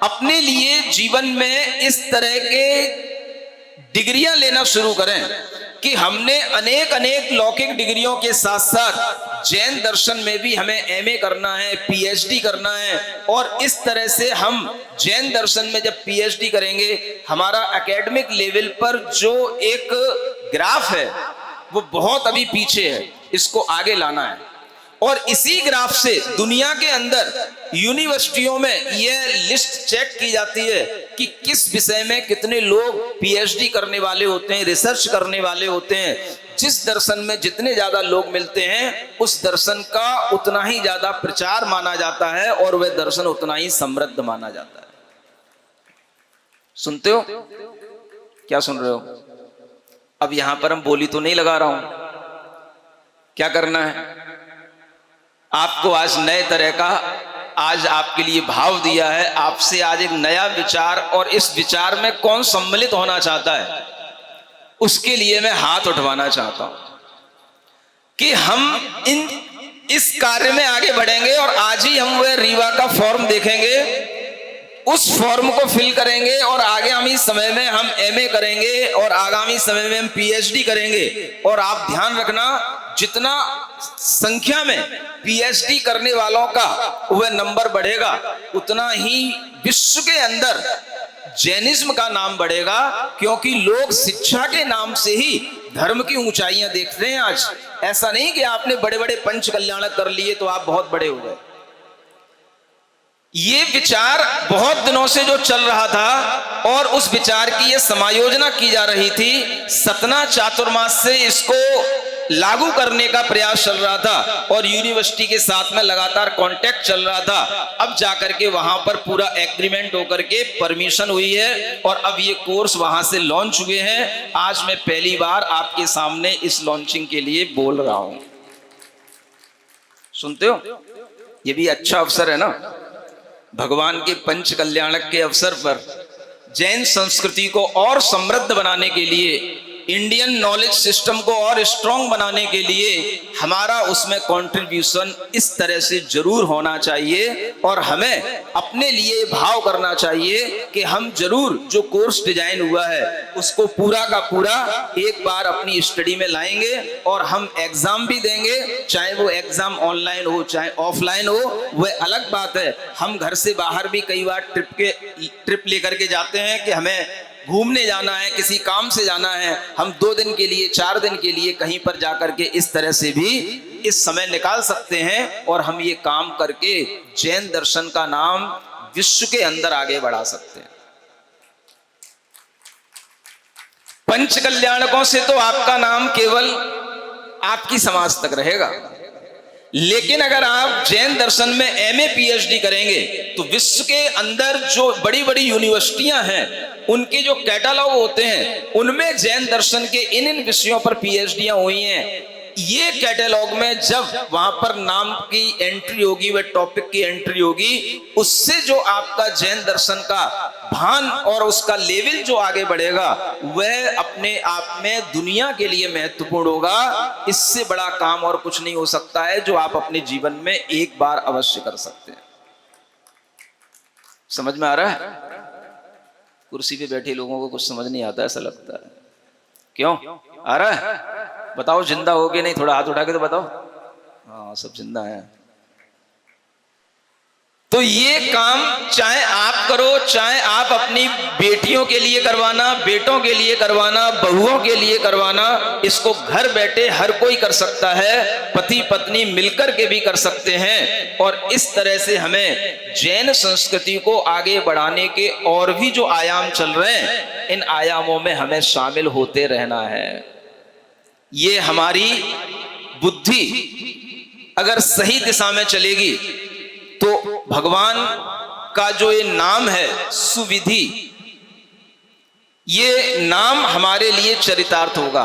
अपने लिए जीवन में इस तरह के डिग्रियां लेना शुरू करें कि हमने अनेक लौकिक डिग्रियों के साथ साथ जैन दर्शन में भी हमें एमए करना है, पीएचडी करना है, और इस तरह से हम जैन दर्शन में जब पीएचडी करेंगे, हमारा एकेडमिक लेवल पर जो एक ग्राफ है वो बहुत अभी पीछे है, इसको आगे लाना है। और इसी ग्राफ से दुनिया के अंदर यूनिवर्सिटियों में यह लिस्ट चेक की जाती है कि किस विषय में कितने लोग पीएचडी करने वाले होते हैं, रिसर्च करने वाले होते हैं। जिस दर्शन में जितने ज्यादा लोग मिलते हैं उस दर्शन का उतना ही ज्यादा प्रचार माना जाता है, और वह दर्शन उतना ही समृद्ध माना जाता है। सुनते हो? क्या सुन रहे हो? अब यहां पर हम बोली तो नहीं लगा रहा हूं। क्या करना है आपको? आज नए तरह का आज आपके लिए भाव दिया है, आपसे आज एक नया विचार, और इस विचार में कौन सम्मिलित होना चाहता है उसके लिए मैं हाथ उठवाना चाहता हूं कि हम इस कार्य में आगे बढ़ेंगे, और आज ही हम वह रीवा का फॉर्म देखेंगे, उस फॉर्म को फिल करेंगे, और आगामी समय में हम एमए करेंगे, और आगामी समय में हम पीएचडी करेंगे। और आप ध्यान रखना, जितना संख्या में पीएचडी करने वालों का वह नंबर बढ़ेगा, उतना ही विश्व के अंदर जैनिज्म का नाम बढ़ेगा, क्योंकि लोग शिक्षा के नाम से ही धर्म की ऊंचाइयां देखते हैं। आज ऐसा नहीं कि आपने बड़े बड़े पंच कल्याणक कर लिए तो आप बहुत बड़े हो गए। ये विचार बहुत दिनों से जो चल रहा था, और उस विचार की ये समायोजना की जा रही थी, सतना चातुर्मास से इसको लागू करने का प्रयास चल रहा था, और यूनिवर्सिटी के साथ में लगातार कांटेक्ट चल रहा था। अब जाकर के वहां पर पूरा एग्रीमेंट होकर के परमिशन हुई है, और अब ये कोर्स वहां से लॉन्च हुए हैं। आज मैं पहली बार आपके सामने इस लॉन्चिंग के लिए बोल रहा हूं। सुनते हो? ये भी अच्छा अवसर है ना, भगवान के पंच कल्याणक के अवसर पर जैन संस्कृति को और समृद्ध बनाने के लिए, इंडियन नॉलेज सिस्टम को और स्ट्रॉन्ग बनाने के लिए हमारा उसमें कंट्रीब्यूशन इस तरह से जरूर होना चाहिए, और हमें अपने लिए भाव करना चाहिए कि हम जरूर जो कोर्स डिजाइन हुआ है उसको पूरा का पूरा एक बार अपनी स्टडी में लाएंगे, और हम एग्जाम भी देंगे, चाहे वो एग्जाम ऑनलाइन हो चाहे ऑफलाइन हो, वह अलग बात है। हम घर से बाहर भी कई बार ट्रिप लेकर के जाते हैं कि हमें घूमने जाना है, किसी काम से जाना है, हम 2 दिन के लिए 4 दिन के लिए कहीं पर जाकर के इस तरह से भी इस समय निकाल सकते हैं, और हम ये काम करके जैन दर्शन का नाम विश्व के अंदर आगे बढ़ा सकते हैं। पंच कल्याणकों से तो आपका नाम केवल आपकी समाज तक रहेगा, लेकिन अगर आप जैन दर्शन में एमए पीएचडी करेंगे तो विश्व के अंदर जो बड़ी बड़ी यूनिवर्सिटियां हैं उनके जो कैटालॉग होते हैं उनमें जैन दर्शन के इन विषयों पर पीएचडियां हुई हैं। ये कैटलॉग में जब वहां पर नाम की एंट्री होगी, वह टॉपिक की एंट्री होगी, उससे जो आपका जैन दर्शन का भान और उसका लेवल जो आगे बढ़ेगा वह अपने आप में दुनिया के लिए महत्वपूर्ण होगा। इससे बड़ा काम और कुछ नहीं हो सकता है जो आप अपने जीवन में एक बार अवश्य कर सकते हैं। समझ में आ रहा है? कुर्सी पे बैठे लोगों को कुछ समझ नहीं आता, ऐसा लगता है। क्यों आ रहा है? बताओ जिंदा हो कि नहीं, थोड़ा हाथ उठा के तो बताओ। हाँ, सब जिंदा है। तो ये काम चाहे आप करो, चाहे आप अपनी बेटियों के लिए करवाना, बेटों के लिए करवाना, बहुओं के लिए करवाना, इसको घर बैठे हर कोई कर सकता है। पति पत्नी मिलकर के भी कर सकते हैं। और इस तरह से हमें जैन संस्कृति को आगे बढ़ाने के और भी जो आयाम चल रहे हैं, इन आयामों में हमें शामिल होते रहना है। ये हमारी बुद्धि अगर सही दिशा में चलेगी तो भगवान का जो ये नाम है सुविधि, ये नाम हमारे लिए चरितार्थ होगा।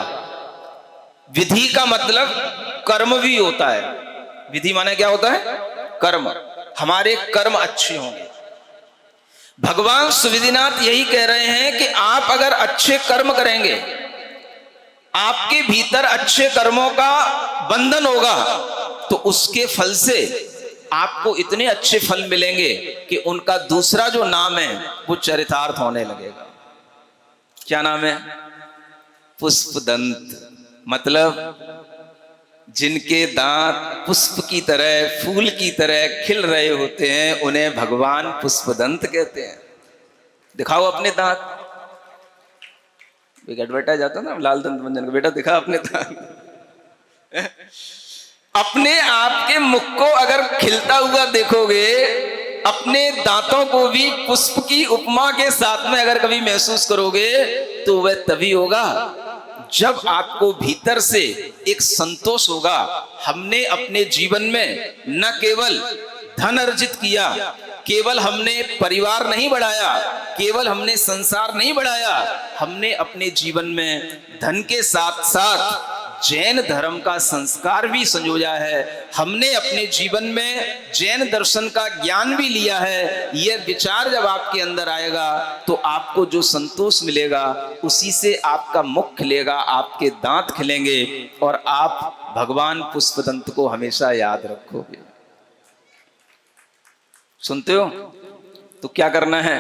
विधि का मतलब कर्म भी होता है। विधि माने क्या होता है? कर्म। हमारे कर्म अच्छे होंगे। भगवान सुविधिनाथ यही कह रहे हैं कि आप अगर अच्छे कर्म करेंगे, आपके भीतर अच्छे कर्मों का बंधन होगा, तो उसके फल से आपको इतने अच्छे फल मिलेंगे कि उनका दूसरा जो नाम है वो चरितार्थ होने लगेगा। क्या नाम है? पुष्पदंत। मतलब जिनके दांत पुष्प की तरह, फूल की तरह खिल रहे होते हैं, उन्हें भगवान पुष्पदंत कहते हैं। दिखाओ अपने दांत। एक एडवर्टाइज आता ना लाल दंत मंजन का, बेटा दिखा अपने दांत। अपने आप के मुख को अगर खिलता हुआ देखोगे, अपने दांतों को भी पुष्प की उपमा के साथ में अगर कभी महसूस करोगे, तो वह तभी होगा जब आपको भीतर से एक संतोष होगा। हमने अपने जीवन में न केवल धन अर्जित किया, केवल हमने परिवार नहीं बढ़ाया, केवल हमने संसार नहीं बढ़ाया, हमने अपने जीवन में धन के साथ साथ जैन धर्म का संस्कार भी संजोया है। हमने अपने जीवन में जैन दर्शन का ज्ञान भी लिया है। यह विचार जब आपके अंदर आएगा तो आपको जो संतोष मिलेगा उसी से आपका मुख खिलेगा, आपके दांत खिलेंगे और आप भगवान पुष्पदंत को हमेशा याद रखोगे। सुनते हो? तो क्या करना है?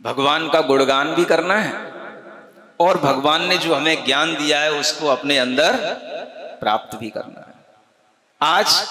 भगवान का गुणगान भी करना है और भगवान ने जो हमें ज्ञान दिया है उसको अपने अंदर प्राप्त भी करना है। आज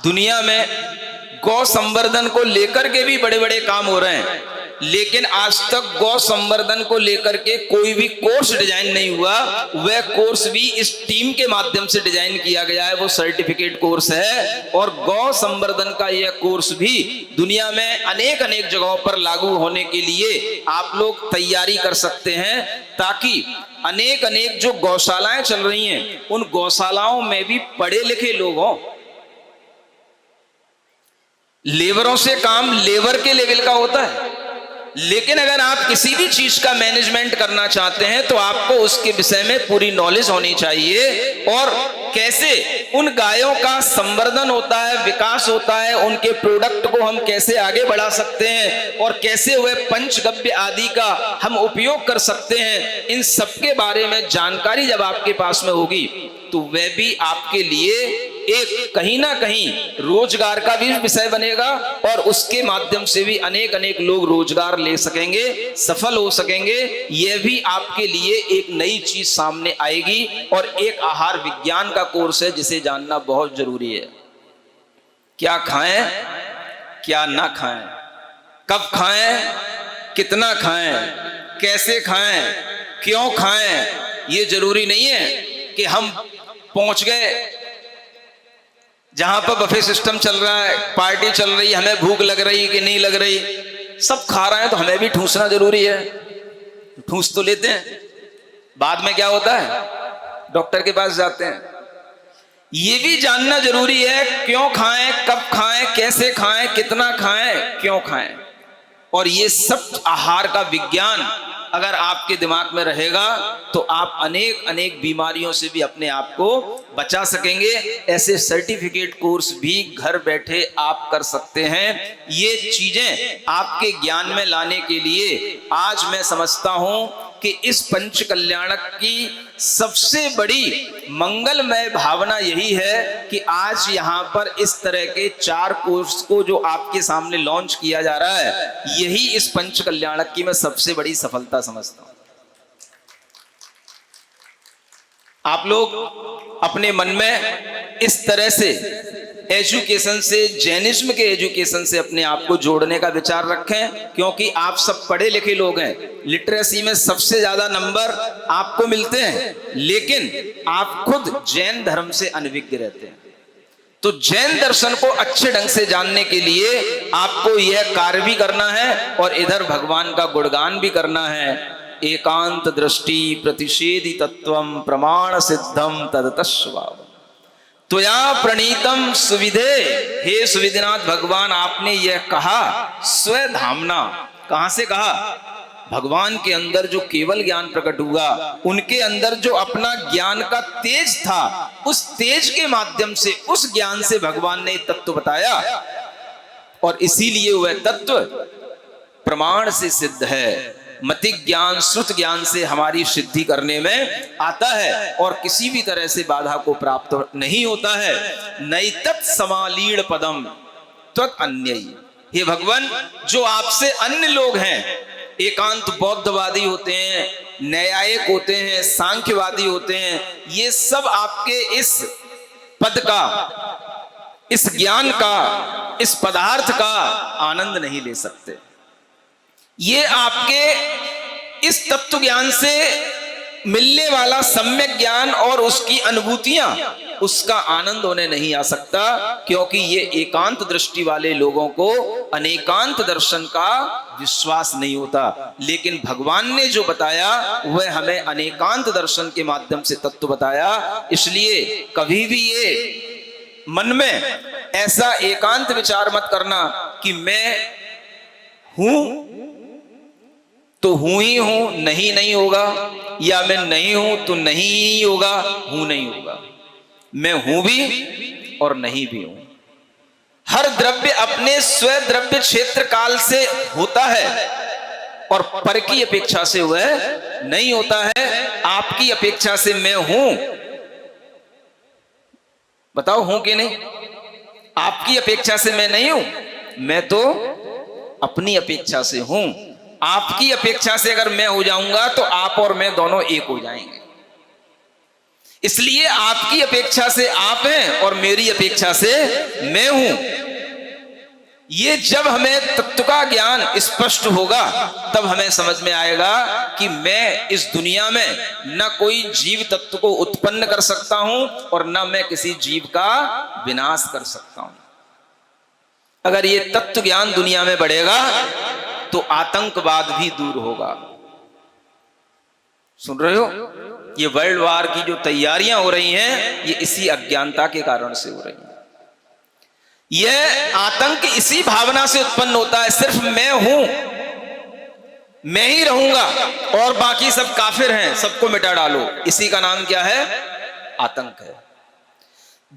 दुनिया में गौ संवर्धन को लेकर के भी बड़े बड़े काम हो रहे हैं, लेकिन आज तक गौ संवर्धन को लेकर के कोई भी कोर्स डिजाइन नहीं हुआ। वह कोर्स भी इस टीम के माध्यम से डिजाइन किया गया है, वो सर्टिफिकेट कोर्स है। और गौ संवर्धन का यह कोर्स भी दुनिया में अनेक अनेक जगहों पर लागू होने के लिए आप लोग तैयारी कर सकते हैं, ताकि अनेक अनेक जो गौशालाएं चल रही हैं उन गौशालाओं में भी पढ़े लिखे लोग हों। लेबरों से काम लेबर के लेवल का होता है, लेकिन अगर आप किसी भी चीज का मैनेजमेंट करना चाहते हैं तो आपको उसके विषय में पूरी नॉलेज होनी चाहिए। और कैसे उन गायों का संवर्धन होता है, विकास होता है, उनके प्रोडक्ट को हम कैसे आगे बढ़ा सकते हैं और कैसे वह पंचगव्य आदि का हम उपयोग कर सकते हैं, इन सब के बारे में जानकारी जब आपके पास में होगी तो वह भी आपके लिए एक कहीं ना कहीं रोजगार का भी विषय बनेगा और उसके माध्यम से भी अनेक अनेक लोग रोजगार ले सकेंगे, सफल हो सकेंगे। यह भी आपके लिए एक नई चीज सामने आएगी। और एक आहार विज्ञान का कोर्स है जिसे जानना बहुत जरूरी है। क्या खाएं, क्या ना खाएं, कब खाएं, कितना खाएं, कैसे खाएं, क्यों खाएं। यह जरूरी नहीं है कि हम पहुंच गए जहां पर बफे सिस्टम चल रहा है, पार्टी चल रही है, हमें भूख लग रही कि नहीं लग रही, सब खा रहे हैं तो हमें भी ठूसना जरूरी है। ठूस तो लेते हैं, बाद में क्या होता है? डॉक्टर के पास जाते हैं। ये भी जानना जरूरी है क्यों खाएं, कब खाएं, कैसे खाएं, कितना खाएं, क्यों खाएं। और ये सब आहार का विज्ञान अगर आपके दिमाग में रहेगा तो आप अनेक अनेक बीमारियों से भी अपने आप को बचा सकेंगे। ऐसे सर्टिफिकेट कोर्स भी घर बैठे आप कर सकते हैं। ये चीजें आपके ज्ञान में लाने के लिए आज मैं समझता हूं कि इस पंच कल्याणक की सबसे बड़ी मंगलमय भावना यही है कि आज यहाँ पर इस तरह के 4 कोर्स को जो आपके सामने लॉन्च किया जा रहा है, यही इस पंच कल्याणक की मैं सबसे बड़ी सफलता समझता हूं। आप लोग अपने मन में इस तरह से एजुकेशन से, जैनिज्म के एजुकेशन से अपने आप को जोड़ने का विचार रखें, क्योंकि आप सब पढ़े लिखे लोग हैं, लिटरेसी में सबसे ज्यादा नंबर आपको मिलते हैं, लेकिन आप खुद जैन धर्म से अनभिज्ञ रहते हैं। तो जैन दर्शन को अच्छे ढंग से जानने के लिए आपको यह कार्य भी करना है और इधर भगवान का गुणगान भी करना है। एकांत दृष्टि प्रतिषेधि तत्वम प्रमाण सिद्धम तदतस्वाव त्वया प्रणीतम सुविधे। हे सुविधिनाथ भगवान, आपने यह कहा स्वधामना। कहां से कहा? भगवान के अंदर जो केवल ज्ञान प्रकट हुआ, उनके अंदर जो अपना ज्ञान का तेज था, उस तेज के माध्यम से, उस ज्ञान से भगवान ने तत्व बताया और इसीलिए वह तत्व प्रमाण से सिद्ध है। मति ज्ञान, श्रुत ज्ञान से हमारी सिद्धि करने में आता है और किसी भी तरह से बाधा को प्राप्त नहीं होता है। नैतत् समालीण पदम त्वत् अन्यई। हे भगवान, जो आपसे अन्य लोग हैं, एकांत बौद्धवादी होते हैं, न्यायिक होते हैं, सांख्यवादी होते हैं, ये सब आपके इस पद का, इस ज्ञान का, इस पदार्थ का आनंद नहीं ले सकते। ये आपके इस तत्व ज्ञान से मिलने वाला सम्यक ज्ञान और उसकी अनुभूतियां, उसका आनंद उन्हें नहीं आ सकता, क्योंकि ये एकांत दृष्टि वाले लोगों को अनेकांत दर्शन का विश्वास नहीं होता। लेकिन भगवान ने जो बताया वह हमें अनेकांत दर्शन के माध्यम से तत्व बताया। इसलिए कभी भी ये मन में ऐसा एकांत विचार मत करना कि मैं हूं तो हूं ही हूं, नहीं होगा, या मैं नहीं हूं तो नहीं ही होगा, हूं नहीं होगा। मैं हूं भी और नहीं भी हूं। हर द्रव्य अपने स्वद्रव्य क्षेत्र काल से होता है और पर की अपेक्षा से वह नहीं होता है। आपकी अपेक्षा से मैं हूं, बताओ हूं कि नहीं? आपकी अपेक्षा से मैं नहीं हूं, मैं तो अपनी अपेक्षा से हूं। आपकी अपेक्षा से अगर मैं हो जाऊंगा तो आप और मैं दोनों एक हो जाएंगे। इसलिए आपकी अपेक्षा से आप हैं और मेरी अपेक्षा से मैं हूं। ये जब हमें तत्व का ज्ञान स्पष्ट होगा तब हमें समझ में आएगा कि मैं इस दुनिया में न कोई जीव तत्व को उत्पन्न कर सकता हूं और न मैं किसी जीव का विनाश कर सकता हूं। अगर ये तत्व ज्ञान दुनिया में बढ़ेगा तो आतंकवाद भी दूर होगा। सुन रहे हो? ये वर्ल्ड वार की जो तैयारियां हो रही हैं, ये इसी अज्ञानता के कारण से हो रही हैं। यह आतंक इसी भावना से उत्पन्न होता है, सिर्फ मैं हूं, मैं ही रहूंगा और बाकी सब काफिर हैं, सबको मिटा डालो। इसी का नाम क्या है? आतंक है।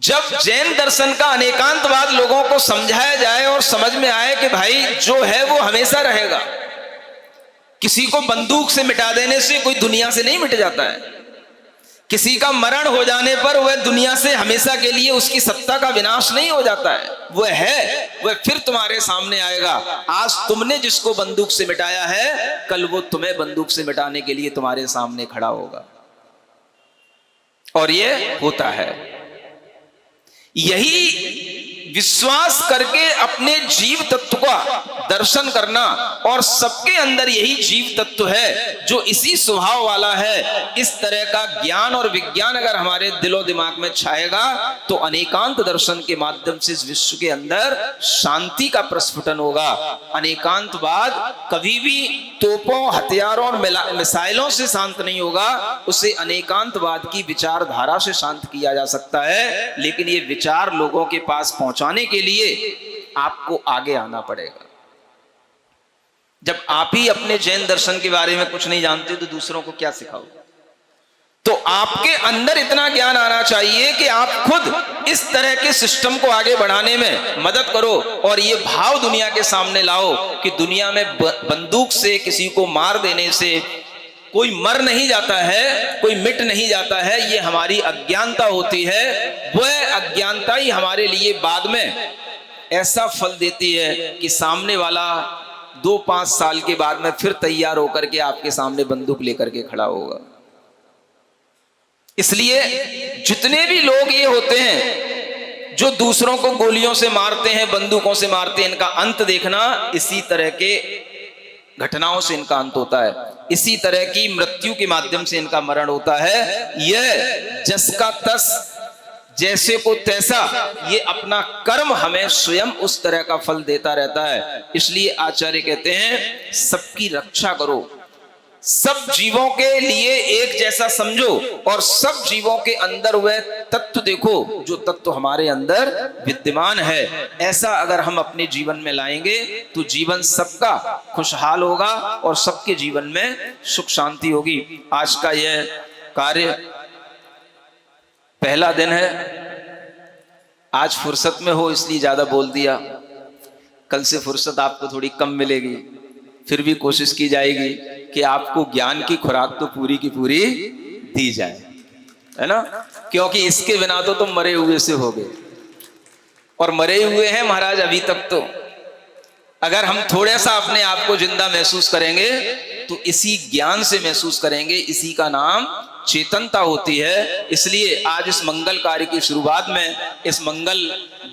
जब जैन दर्शन का अनेकांतवाद लोगों को समझाया जाए और समझ में आए कि भाई जो है वो हमेशा रहेगा, किसी को बंदूक से मिटा देने से कोई दुनिया से नहीं मिट जाता है। किसी का मरण हो जाने पर वह दुनिया से हमेशा के लिए उसकी सत्ता का विनाश नहीं हो जाता है। वह है, वह फिर तुम्हारे सामने आएगा। आज तुमने जिसको बंदूक से मिटाया है, कल वो तुम्हें बंदूक से मिटाने के लिए तुम्हारे सामने खड़ा होगा। और ये होता है। यही विश्वास करके अपने जीव तत्व का दर्शन करना, और सबके अंदर यही जीव तत्व है जो इसी स्वभाव वाला है। इस तरह का ज्ञान और विज्ञान अगर हमारे दिलो दिमाग में छाएगा तो अनेकांत दर्शन के माध्यम से इस विश्व के अंदर शांति का प्रस्फुटन होगा। अनेकांतवाद कभी भी तोपों, हथियारों और मिसाइलों से शांत नहीं होगा। उसे अनेकांतवाद की विचारधारा से शांत किया जा सकता है, लेकिन ये विचार लोगों के पास पहुंचाने के लिए आपको आगे आना पड़ेगा। जब आप ही अपने जैन दर्शन के बारे में कुछ नहीं जानते तो दूसरों को क्या सिखाओ? तो आपके अंदर इतना ज्ञान आना चाहिए कि आप खुद इस तरह के सिस्टम को आगे बढ़ाने में मदद करो और ये भाव दुनिया के सामने लाओ कि दुनिया में बंदूक से किसी को मार देने से कोई मर नहीं जाता है, कोई मिट नहीं जाता है। ये हमारी अज्ञानता होती है। वह अज्ञानता ही हमारे लिए बाद में ऐसा फल देती है कि सामने वाला 2-5 साल के बाद में फिर तैयार होकर के आपके सामने बंदूक लेकर के खड़ा होगा। इसलिए जितने भी लोग ये होते हैं जो दूसरों को गोलियों से मारते हैं, बंदूकों से मारते हैं, इनका अंत देखना इसी तरह के घटनाओं से इनका अंत होता है। इसी तरह की मृत्यु के माध्यम से इनका मरण होता है। यह जस का तस, जैसे को तैसा, ये अपना कर्म हमें स्वयं उस तरह का फल देता रहता है। इसलिए आचार्य कहते हैं सबकी रक्षा करो, सब जीवों के लिए एक जैसा समझो और सब जीवों के अंदर वह तत्व देखो जो तत्व हमारे अंदर विद्यमान है। ऐसा अगर हम अपने जीवन में लाएंगे तो जीवन सबका खुशहाल होगा और सबके जीवन में सुख शांति होगी। आज का यह कार्य पहला दिन है, आज फुर्सत में हो इसलिए ज्यादा बोल दिया। कल से फुर्सत आपको थोड़ी कम मिलेगी, फिर भी कोशिश की जाएगी कि आपको ज्ञान की खुराक तो पूरी की पूरी दी जाए, है ना? क्योंकि इसके बिना तो तुम मरे हुए से हो गए, और मरे हुए हैं महाराज अभी तक। तो अगर हम थोड़ा सा अपने आप को जिंदा महसूस करेंगे तो इसी ज्ञान से महसूस करेंगे, इसी का नाम चेतनता होती है। इसलिए आज इस मंगल कार्य की शुरुआत में इस मंगल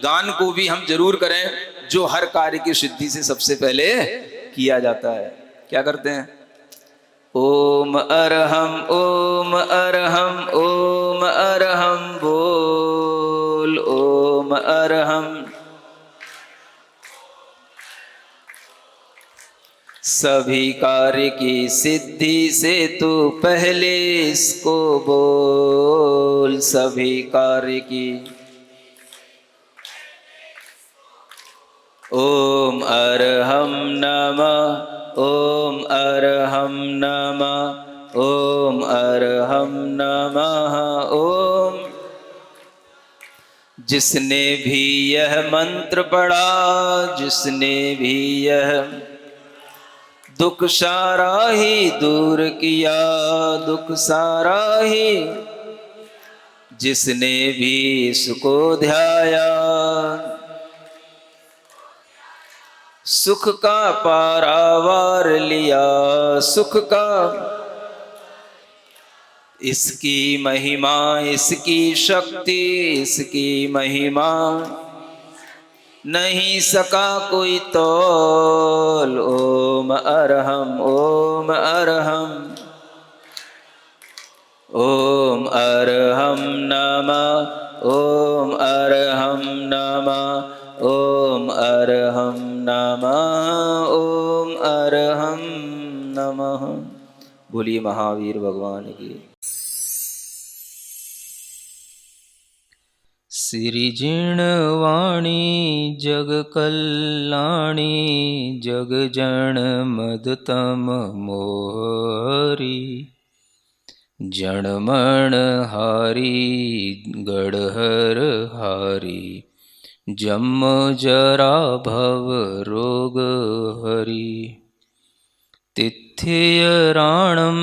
गान को भी हम जरूर करें, जो हर कार्य की सिद्धि से सबसे पहले किया जाता है। क्या करते हैं? ओम अरहम ओम अरहम ओम अरहम बोल, ओम अरहम। सभी कार्य की सिद्धि से तू पहले इसको बोल, सभी कार्य की। ओम अरहम नमः, ओम अरहम नमः, ओम अरहम नमः। ओम। जिसने भी यह मंत्र पढ़ा, जिसने भी यह दुख सारा ही दूर किया, दुख सारा ही, जिसने भी इसको ध्याया, सुख का पारावार लिया, सुख का। इसकी महिमा, इसकी शक्ति, इसकी महिमा नहीं सका कोई तौल। ओम अरहम ओम अरहम, ओम अरहम नमः, ओम अरहम नमः, ओम अरहम नमः, ओम अरहम नमः। बोलिए महावीर भगवान की। सिरिजिणवाणी जग कल्याणी, जग जन मदतम मोहरी, जनमण हारी गढ़हर हारी, जम जरा भव रोग हरि। तिथ्य राणम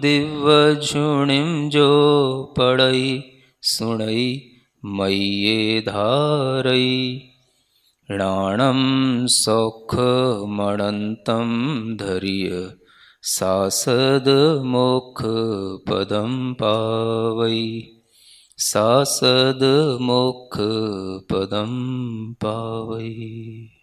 दिव्य झुणिम जो पढ़ई सुणई मय्ये धारई, राणम सौख मणंतम धरिय, सासद मोक्ष पदम पावई, सासद मोक्ष पदम पावई।